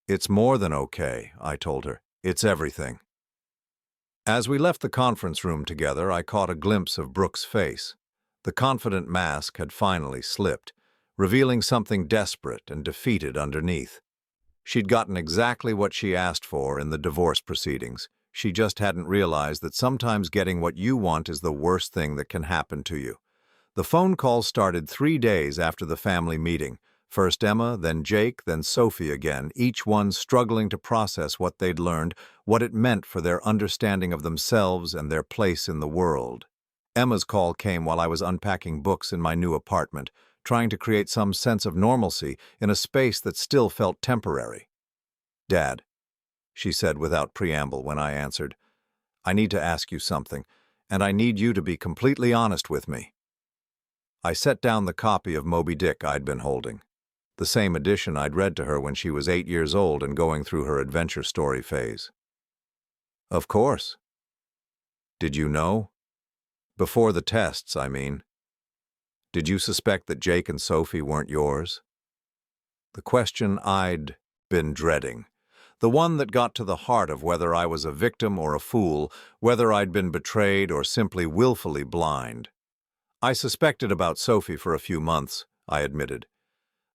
"It's more than okay," I told her. "It's everything." As we left the conference room together, I caught a glimpse of Brooke's face. The confident mask had finally slipped, revealing something desperate and defeated underneath. She'd gotten exactly what she asked for in the divorce proceedings. She just hadn't realized that sometimes getting what you want is the worst thing that can happen to you. The phone call started 3 days after the family meeting. First Emma, then Jake, then Sophie again, each one struggling to process what they'd learned, what it meant for their understanding of themselves and their place in the world. Emma's call came while I was unpacking books in my new apartment, trying to create some sense of normalcy in a space that still felt temporary. "Dad," she said without preamble when I answered, "I need to ask you something, and I need you to be completely honest with me." I set down the copy of Moby Dick I'd been holding, the same edition I'd read to her when she was 8 years old and going through her adventure story phase. "Of course." "Did you know? Before the tests, I mean. Did you suspect that Jake and Sophie weren't yours?" The question I'd been dreading. The one that got to the heart of whether I was a victim or a fool, whether I'd been betrayed or simply willfully blind. "I suspected about Sophie for a few months," I admitted.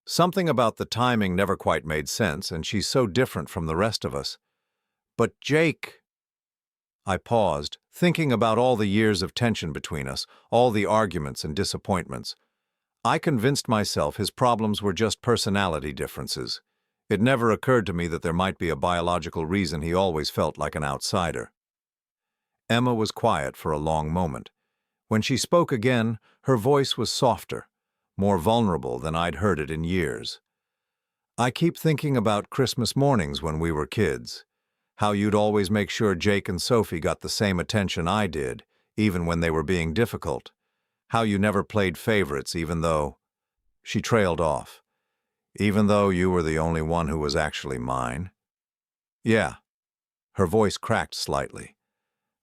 "Something about the timing never quite made sense, and she's so different from the rest of us. But Jake—" I paused, thinking about all the years of tension between us, all the arguments and disappointments. I convinced myself his problems were just personality differences. It never occurred to me that there might be a biological reason he always felt like an outsider. Emma was quiet for a long moment. When she spoke again, her voice was softer, more vulnerable than I'd heard it in years. "I keep thinking about Christmas mornings when we were kids. How you'd always make sure Jake and Sophie got the same attention I did, even when they were being difficult. How you never played favorites even though—" She trailed off. "Even though you were the only one who was actually mine?" "Yeah." Her voice cracked slightly.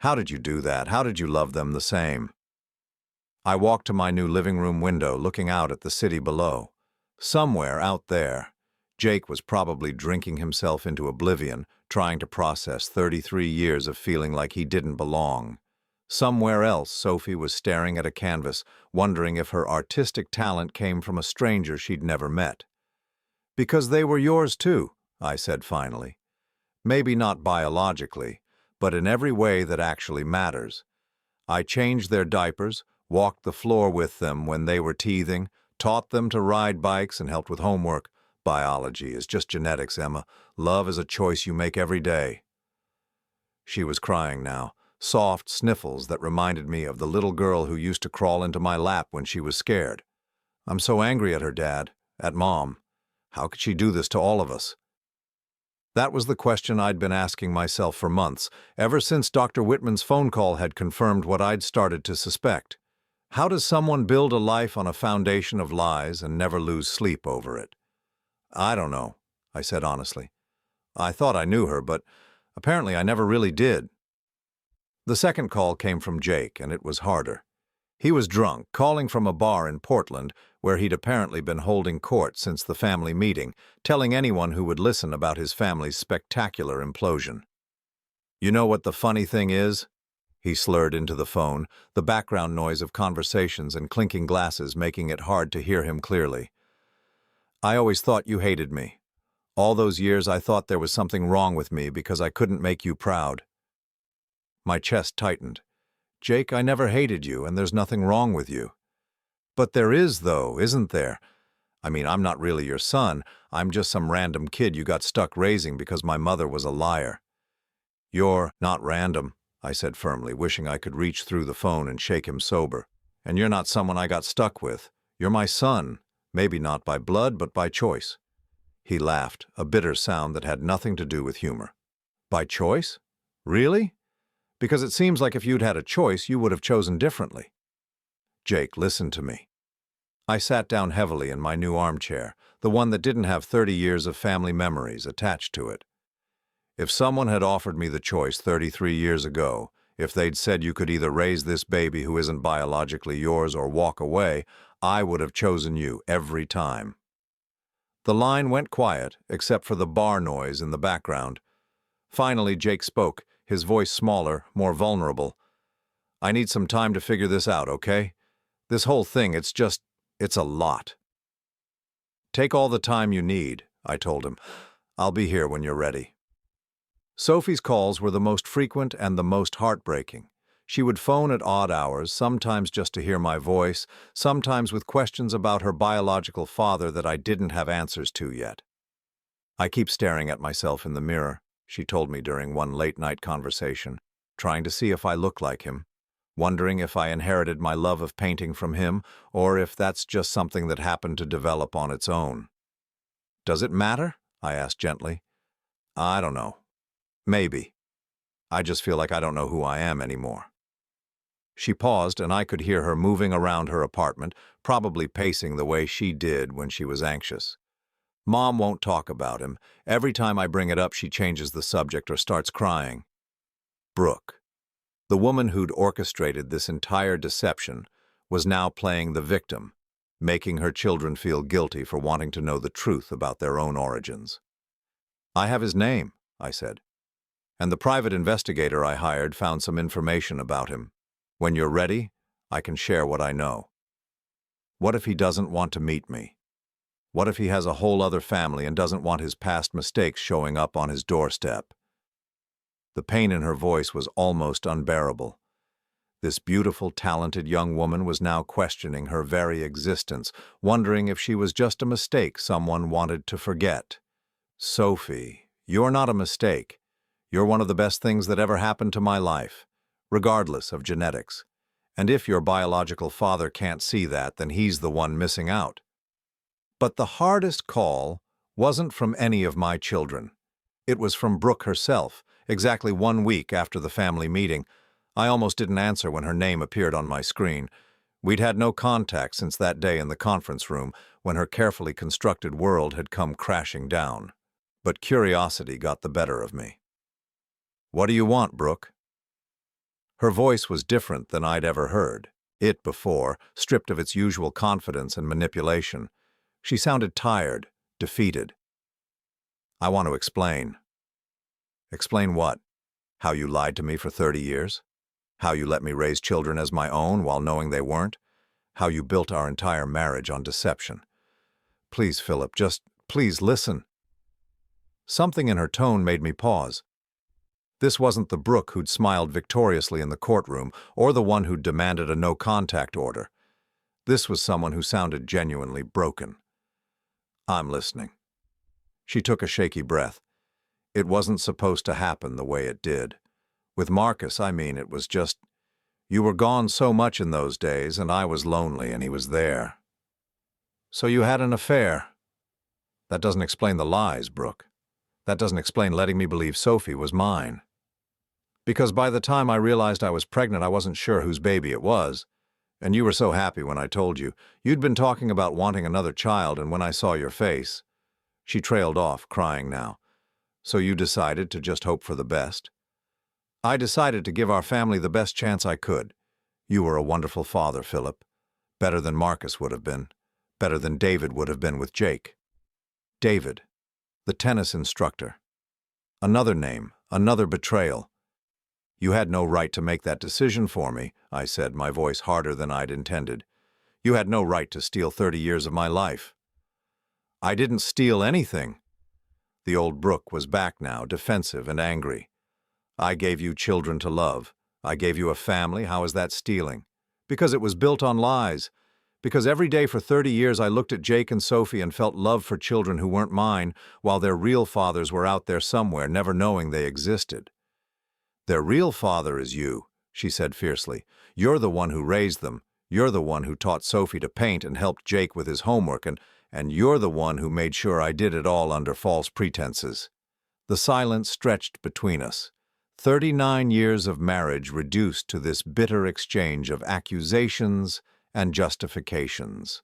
"How did you do that? How did you love them the same?" I walked to my new living room window, looking out at the city below. Somewhere out there, Jake was probably drinking himself into oblivion, trying to process 33 years of feeling like he didn't belong. Somewhere else, Sophie was staring at a canvas, wondering if her artistic talent came from a stranger she'd never met. "Because they were yours too," I said finally. "Maybe not biologically, but in every way that actually matters. I changed their diapers, walked the floor with them when they were teething, taught them to ride bikes and helped with homework. Biology is just genetics, Emma. Love is a choice you make every day." She was crying now, soft sniffles that reminded me of the little girl who used to crawl into my lap when she was scared. "I'm so angry at her, Dad, at Mom. How could she do this to all of us?" That was the question I'd been asking myself for months, ever since Dr. Whitman's phone call had confirmed what I'd started to suspect. How does someone build a life on a foundation of lies and never lose sleep over it? "I don't know," I said honestly. "I thought I knew her, but apparently I never really did." The second call came from Jake, and it was harder. He was drunk, calling from a bar in Portland, where he'd apparently been holding court since the family meeting, telling anyone who would listen about his family's spectacular implosion. "You know what the funny thing is?" He slurred into the phone, the background noise of conversations and clinking glasses making it hard to hear him clearly. "I always thought you hated me. All those years I thought there was something wrong with me because I couldn't make you proud." My chest tightened. "Jake, I never hated you, and there's nothing wrong with you." "But there is, though, isn't there? I mean, I'm not really your son. I'm just some random kid you got stuck raising because my mother was a liar." "You're not random," I said firmly, wishing I could reach through the phone and shake him sober. "And you're not someone I got stuck with. You're my son, maybe not by blood, but by choice." He laughed, a bitter sound that had nothing to do with humor. "By choice? Really? Because it seems like if you'd had a choice, you would have chosen differently." "Jake, listen to me." I sat down heavily in my new armchair, the one that didn't have 30 years of family memories attached to it. "If someone had offered me the choice 33 years ago, if they'd said you could either raise this baby who isn't biologically yours or walk away, I would have chosen you every time." The line went quiet, except for the bar noise in the background. Finally, Jake spoke, his voice smaller, more vulnerable. "I need some time to figure this out, okay? This whole thing, it's a lot." "Take all the time you need," I told him. "I'll be here when you're ready." Sophie's calls were the most frequent and the most heartbreaking. She would phone at odd hours, sometimes just to hear my voice, sometimes with questions about her biological father that I didn't have answers to yet. "I keep staring at myself in the mirror," she told me during one late-night conversation, "trying to see if I look like him, wondering if I inherited my love of painting from him, or if that's just something that happened to develop on its own." "Does it matter?" I asked gently. "I don't know. Maybe. I just feel like I don't know who I am anymore." She paused, and I could hear her moving around her apartment, probably pacing the way she did when she was anxious. "Mom won't talk about him. Every time I bring it up, she changes the subject or starts crying." Brooke, the woman who'd orchestrated this entire deception, was now playing the victim, making her children feel guilty for wanting to know the truth about their own origins. "I have his name," I said. "And the private investigator I hired found some information about him. When you're ready, I can share what I know. What if he doesn't want to meet me? What if he has a whole other family and doesn't want his past mistakes showing up on his doorstep?" The pain in her voice was almost unbearable. This beautiful, talented young woman was now questioning her very existence, wondering if she was just a mistake someone wanted to forget. "Sophie, you're not a mistake. You're one of the best things that ever happened to my life, regardless of genetics. And if your biological father can't see that, then he's the one missing out." But the hardest call wasn't from any of my children. It was from Brooke herself, exactly 1 week after the family meeting. I almost didn't answer when her name appeared on my screen. We'd had no contact since that day in the conference room when her carefully constructed world had come crashing down. But curiosity got the better of me. "What do you want, Brooke?" Her voice was different than I'd ever heard it before, stripped of its usual confidence and manipulation. She sounded tired, defeated. "I want to explain." "Explain what? How you lied to me for 30 years? How you let me raise children as my own while knowing they weren't. How you built our entire marriage on deception. Please, Philip, just please listen. Something in her tone made me pause. This wasn't the Brooke who'd smiled victoriously in the courtroom or the one who'd demanded a no-contact order. This was someone who sounded genuinely broken. I'm listening. She took a shaky breath. It wasn't supposed to happen the way it did. With Marcus, it was just, you were gone so much in those days, and I was lonely and he was there. So you had an affair. That doesn't explain the lies, Brooke. That doesn't explain letting me believe Sophie was mine. Because by the time I realized I was pregnant, I wasn't sure whose baby it was. And you were so happy when I told you. You'd been talking about wanting another child, and when I saw your face. She trailed off, crying now. So you decided to just hope for the best? I decided to give our family the best chance I could. You were a wonderful father, Philip. Better than Marcus would have been. Better than David would have been with Jake. David, the tennis instructor. Another name, another betrayal. You had no right to make that decision for me, I said, my voice harder than I'd intended. You had no right to steal 30 years of my life. I didn't steal anything. The old Brooke was back now, defensive and angry. I gave you children to love. I gave you a family. How is that stealing? Because it was built on lies. Because every day for 30 years I looked at Jake and Sophie and felt love for children who weren't mine, while their real fathers were out there somewhere, never knowing they existed. Their real father is you, she said fiercely. You're the one who raised them. You're the one who taught Sophie to paint and helped Jake with his homework, and you're the one who made sure I did it all under false pretenses. The silence stretched between us. 39 years of marriage reduced to this bitter exchange of accusations and justifications.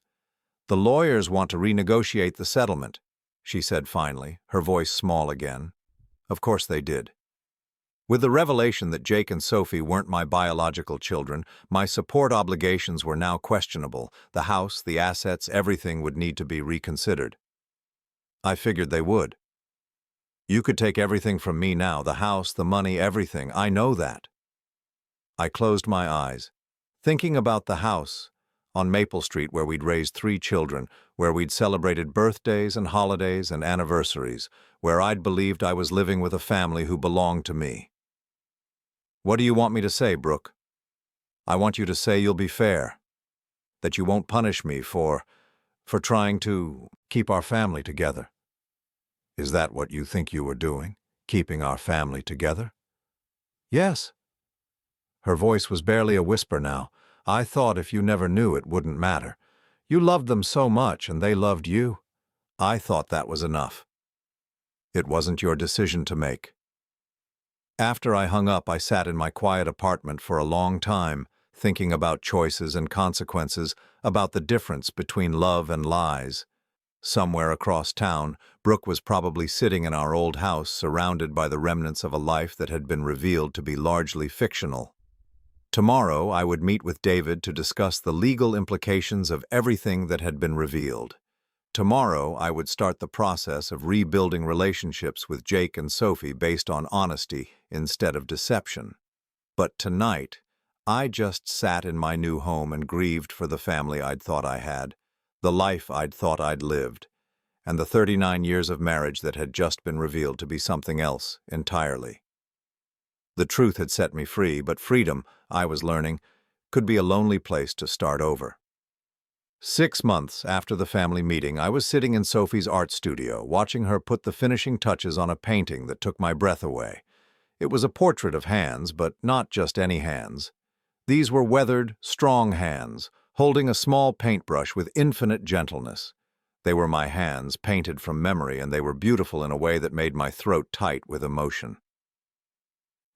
The lawyers want to renegotiate the settlement, she said finally, her voice small again. Of course they did. With the revelation that Jake and Sophie weren't my biological children, my support obligations were now questionable. The house, the assets, everything would need to be reconsidered. I figured they would. You could take everything from me now, the house, the money, everything. I know that. I closed my eyes, thinking about the house on Maple Street where we'd raised 3 children, where we'd celebrated birthdays and holidays and anniversaries, where I'd believed I was living with a family who belonged to me. What do you want me to say, Brooke? I want you to say you'll be fair, that you won't punish me for trying to keep our family together. Is that what you think you were doing, keeping our family together? Yes. Her voice was barely a whisper now. I thought if you never knew it wouldn't matter. You loved them so much and they loved you. I thought that was enough. It wasn't your decision to make. After I hung up, I sat in my quiet apartment for a long time, thinking about choices and consequences, about the difference between love and lies. Somewhere across town, Brooke was probably sitting in our old house, surrounded by the remnants of a life that had been revealed to be largely fictional. Tomorrow, I would meet with David to discuss the legal implications of everything that had been revealed. Tomorrow, I would start the process of rebuilding relationships with Jake and Sophie based on honesty instead of deception. But tonight, I just sat in my new home and grieved for the family I'd thought I had, the life I'd thought I'd lived, and the 39 years of marriage that had just been revealed to be something else entirely. The truth had set me free, but freedom, I was learning, could be a lonely place to start over. 6 months after the family meeting, I was sitting in Sophie's art studio, watching her put the finishing touches on a painting that took my breath away. It was a portrait of hands, but not just any hands. These were weathered, strong hands, holding a small paintbrush with infinite gentleness. They were my hands, painted from memory, and they were beautiful in a way that made my throat tight with emotion.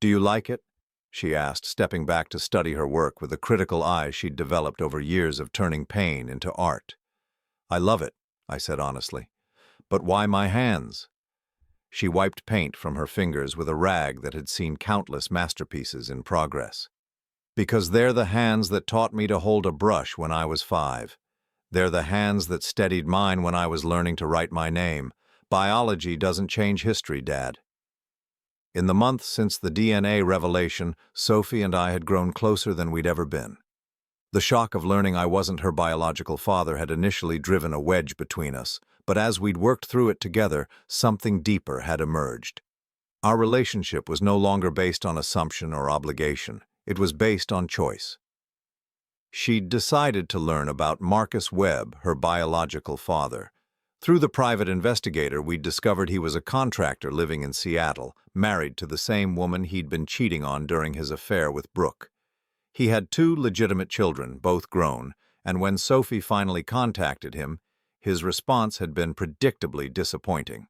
"Do you like it?" she asked, stepping back to study her work with the critical eye she'd developed over years of turning pain into art. "I love it," I said honestly. "But why my hands?" She wiped paint from her fingers with a rag that had seen countless masterpieces in progress. "Because they're the hands that taught me to hold a brush when I was 5. They're the hands that steadied mine when I was learning to write my name. Biology doesn't change history, Dad." In the month since the DNA revelation, Sophie and I had grown closer than we'd ever been. The shock of learning I wasn't her biological father had initially driven a wedge between us, but as we'd worked through it together, something deeper had emerged. Our relationship was no longer based on assumption or obligation. It was based on choice. She'd decided to learn about Marcus Webb, her biological father. Through the private investigator, we'd discovered he was a contractor living in Seattle, married to the same woman he'd been cheating on during his affair with Brooke. He had 2 legitimate children, both grown, and when Sophie finally contacted him, his response had been predictably disappointing.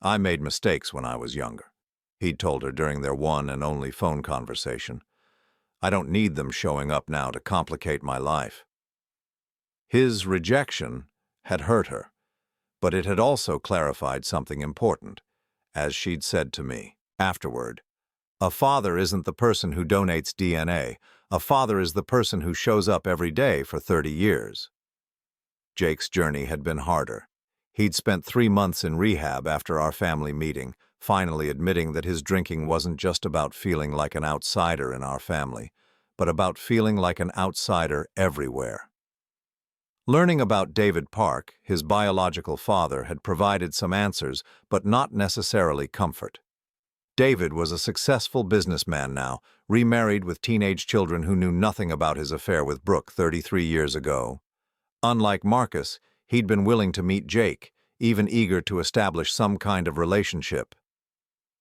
"I made mistakes when I was younger," he'd told her during their one and only phone conversation. "I don't need them showing up now to complicate my life." His rejection had hurt her, but it had also clarified something important. As she'd said to me afterward, "A father isn't the person who donates DNA. A father is the person who shows up every day for 30 years. Jake's journey had been harder. He'd spent 3 months in rehab after our family meeting, finally admitting that his drinking wasn't just about feeling like an outsider in our family, but about feeling like an outsider everywhere. Learning about David Park, his biological father, had provided some answers, but not necessarily comfort. David was a successful businessman now, remarried with teenage children who knew nothing about his affair with Brooke 33 years ago. Unlike Marcus, he'd been willing to meet Jake, even eager to establish some kind of relationship.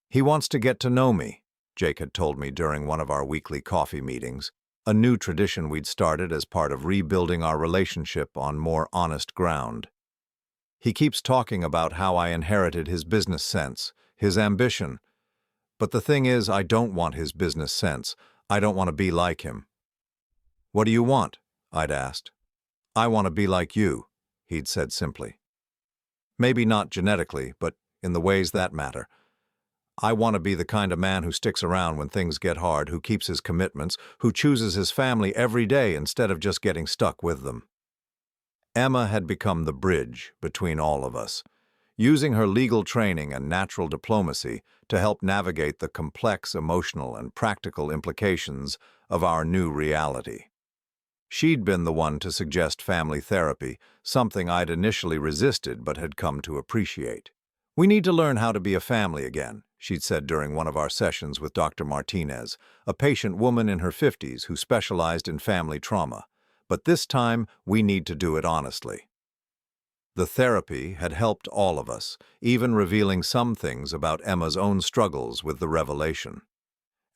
"He wants to get to know me," Jake had told me during one of our weekly coffee meetings, a new tradition we'd started as part of rebuilding our relationship on more honest ground. "He keeps talking about how I inherited his business sense, his ambition. But the thing is, I don't want his business sense. I don't want to be like him." "What do you want?" I'd asked. "I want to be like you," he'd said simply. "Maybe not genetically, but in the ways that matter. I want to be the kind of man who sticks around when things get hard, who keeps his commitments, who chooses his family every day instead of just getting stuck with them." Emma had become the bridge between all of us, using her legal training and natural diplomacy to help navigate the complex emotional and practical implications of our new reality. She'd been the one to suggest family therapy, something I'd initially resisted but had come to appreciate. "We need to learn how to be a family again," she'd said during one of our sessions with Dr. Martinez, a patient woman in her 50s who specialized in family trauma. "But this time, we need to do it honestly." The therapy had helped all of us, even revealing some things about Emma's own struggles with the revelation.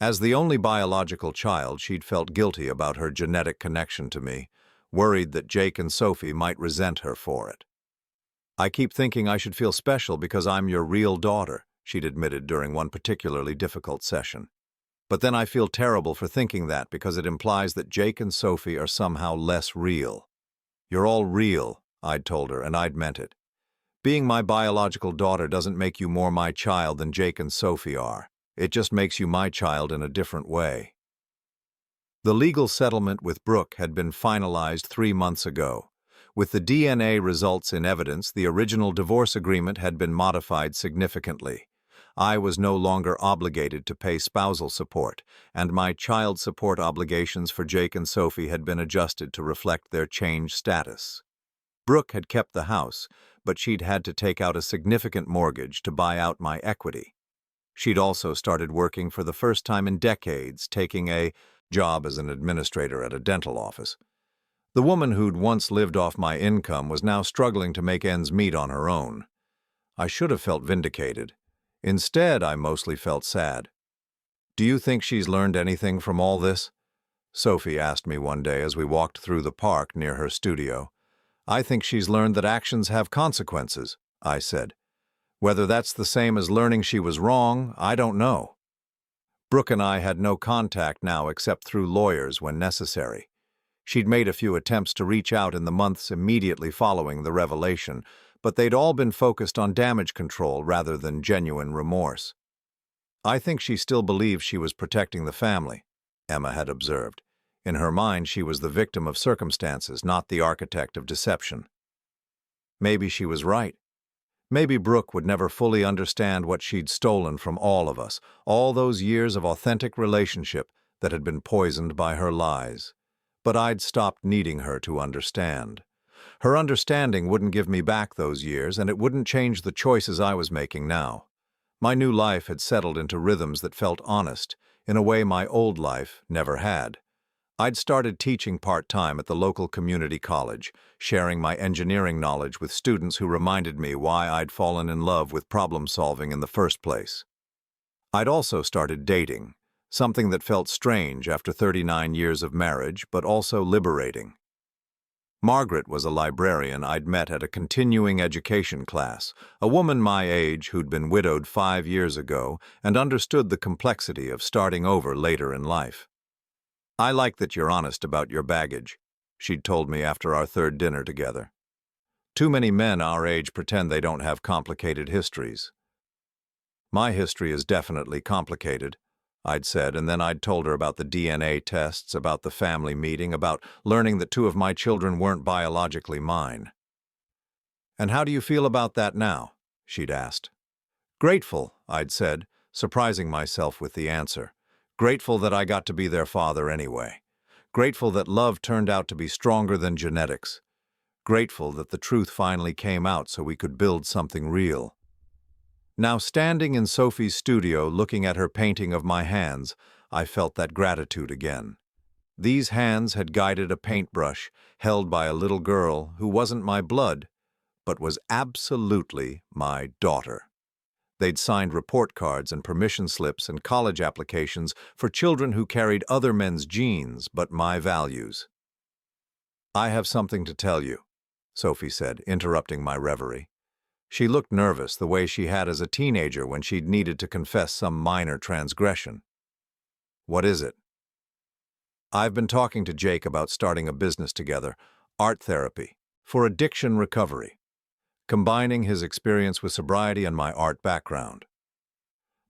As the only biological child, she'd felt guilty about her genetic connection to me, worried that Jake and Sophie might resent her for it. "I keep thinking I should feel special because I'm your real daughter," she'd admitted during one particularly difficult session. "But then I feel terrible for thinking that because it implies that Jake and Sophie are somehow less real." "You're all real," I'd told her, and I'd meant it. "Being my biological daughter doesn't make you more my child than Jake and Sophie are. It just makes you my child in a different way." The legal settlement with Brooke had been finalized 3 months ago. With the DNA results in evidence, the original divorce agreement had been modified significantly. I was no longer obligated to pay spousal support, and my child support obligations for Jake and Sophie had been adjusted to reflect their changed status. Brooke had kept the house, but she'd had to take out a significant mortgage to buy out my equity. She'd also started working for the first time in decades, taking a job as an administrator at a dental office. The woman who'd once lived off my income was now struggling to make ends meet on her own. I should have felt vindicated. Instead, I mostly felt sad. "Do you think she's learned anything from all this?" Sophie asked me one day as we walked through the park near her studio. "I think she's learned that actions have consequences," I said. "Whether that's the same as learning she was wrong, I don't know." Brooke and I had no contact now except through lawyers when necessary. She'd made a few attempts to reach out in the months immediately following the revelation, but they'd all been focused on damage control rather than genuine remorse. "I think she still believes she was protecting the family," Emma had observed. In her mind, she was the victim of circumstances, not the architect of deception. Maybe she was right. Maybe Brooke would never fully understand what she'd stolen from all of us, all those years of authentic relationship that had been poisoned by her lies. But I'd stopped needing her to understand. Her understanding wouldn't give me back those years, and it wouldn't change the choices I was making now. My new life had settled into rhythms that felt honest, in a way my old life never had. I'd started teaching part-time at the local community college, sharing my engineering knowledge with students who reminded me why I'd fallen in love with problem-solving in the first place. I'd also started dating, something that felt strange after 39 years of marriage, but also liberating. Margaret was a librarian I'd met at a continuing education class, a woman my age who'd been widowed 5 years ago and understood the complexity of starting over later in life. "I like that you're honest about your baggage," she'd told me after our third dinner together. "Too many men our age pretend they don't have complicated histories." "My history is definitely complicated," I'd said, and then I'd told her about the DNA tests, about the family meeting, about learning that 2 of my children weren't biologically mine. "And how do you feel about that now?" she'd asked. "Grateful," I'd said, surprising myself with the answer. Grateful that I got to be their father anyway. Grateful that love turned out to be stronger than genetics. Grateful that the truth finally came out so we could build something real. Now, standing in Sophie's studio looking at her painting of my hands, I felt that gratitude again. These hands had guided a paintbrush held by a little girl who wasn't my blood, but was absolutely my daughter. They'd signed report cards and permission slips and college applications for children who carried other men's genes but my values. "I have something to tell you," Sophie said, interrupting my reverie. She looked nervous, the way she had as a teenager when she'd needed to confess some minor transgression. "What is it?" "I've been talking to Jake about starting a business together, art therapy, for addiction recovery, combining his experience with sobriety and my art background."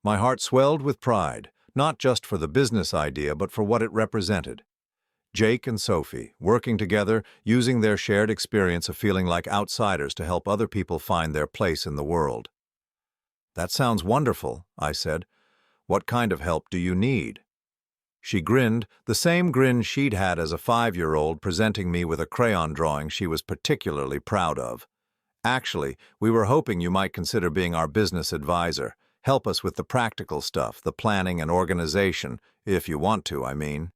My heart swelled with pride, not just for the business idea, but for what it represented. Jake and Sophie, working together, using their shared experience of feeling like outsiders to help other people find their place in the world. "That sounds wonderful," I said. "What kind of help do you need?" She grinned, the same grin she'd had as a 5-year-old, presenting me with a crayon drawing she was particularly proud of. "Actually, we were hoping you might consider being our business advisor. Help us with the practical stuff, the planning and organization, if you want to, I mean."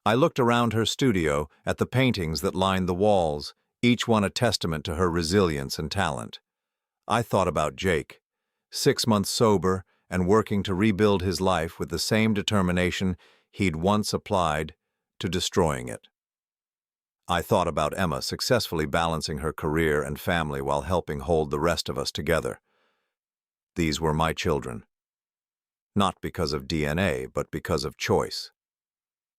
I looked around her studio at the paintings that lined the walls, each one a testament to her resilience and talent. I thought about Jake, 6 months sober and working to rebuild his life with the same determination he'd once applied to destroying it. I thought about Emma successfully balancing her career and family while helping hold the rest of us together. These were my children. Not because of DNA, but because of choice.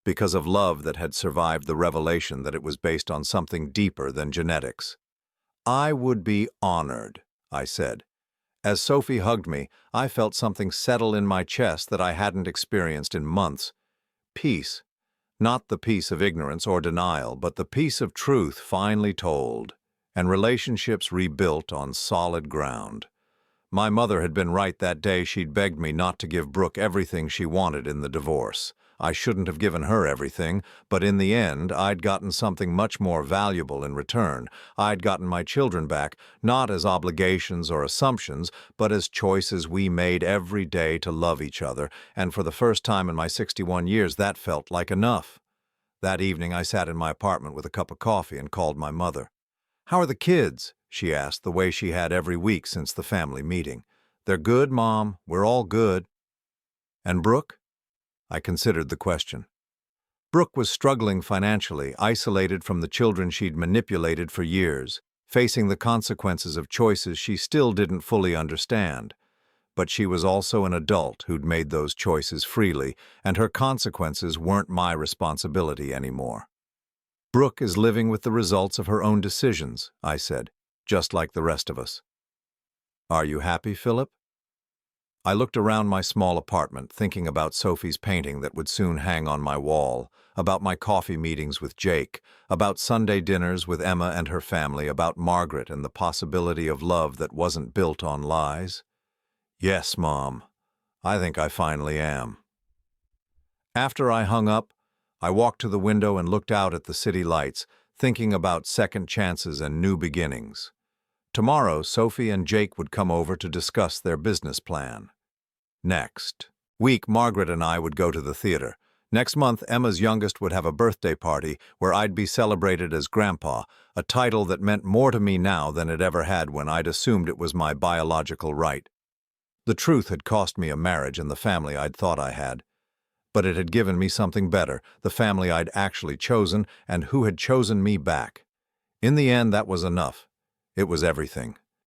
Because of love that had survived the revelation that it was based on something deeper than genetics. "I would be honored," I said. As Sophie hugged me, I felt something settle in my chest that I hadn't experienced in months. Peace. Not the peace of ignorance or denial, but the peace of truth finally told, and relationships rebuilt on solid ground. My mother had been right that day she'd begged me not to give Brooke everything she wanted in the divorce. I shouldn't have given her everything, but in the end, I'd gotten something much more valuable in return. I'd gotten my children back, not as obligations or assumptions, but as choices we made every day to love each other, and for the first time in my 61 years, that felt like enough. That evening, I sat in my apartment with a cup of coffee and called my mother. "How are the kids?" she asked, the way she had every week since the family meeting. "They're good, Mom. We're all good." "And Brooke?" I considered the question. Brooke was struggling financially, isolated from the children she'd manipulated for years, facing the consequences of choices she still didn't fully understand. But she was also an adult who'd made those choices freely, and her consequences weren't my responsibility anymore. "Brooke is living with the results of her own decisions," I said, "just like the rest of us." "Are you happy, Philip?" I looked around my small apartment, thinking about Sophie's painting that would soon hang on my wall, about my coffee meetings with Jake, about Sunday dinners with Emma and her family, about Margaret and the possibility of love that wasn't built on lies. Yes, Mom, I think I finally am. After I hung up, I walked to the window and looked out at the city lights, thinking about second chances and new beginnings. Tomorrow, Sophie and Jake would come over to discuss their business plan. Next week, Margaret and I would go to the theater. Next month, Emma's youngest would have a birthday party where I'd be celebrated as Grandpa, a title that meant more to me now than it ever had when I'd assumed it was my biological right. The truth had cost me a marriage and the family I'd thought I had. But it had given me something better, the family I'd actually chosen and who had chosen me back. In the end, that was enough. It was everything.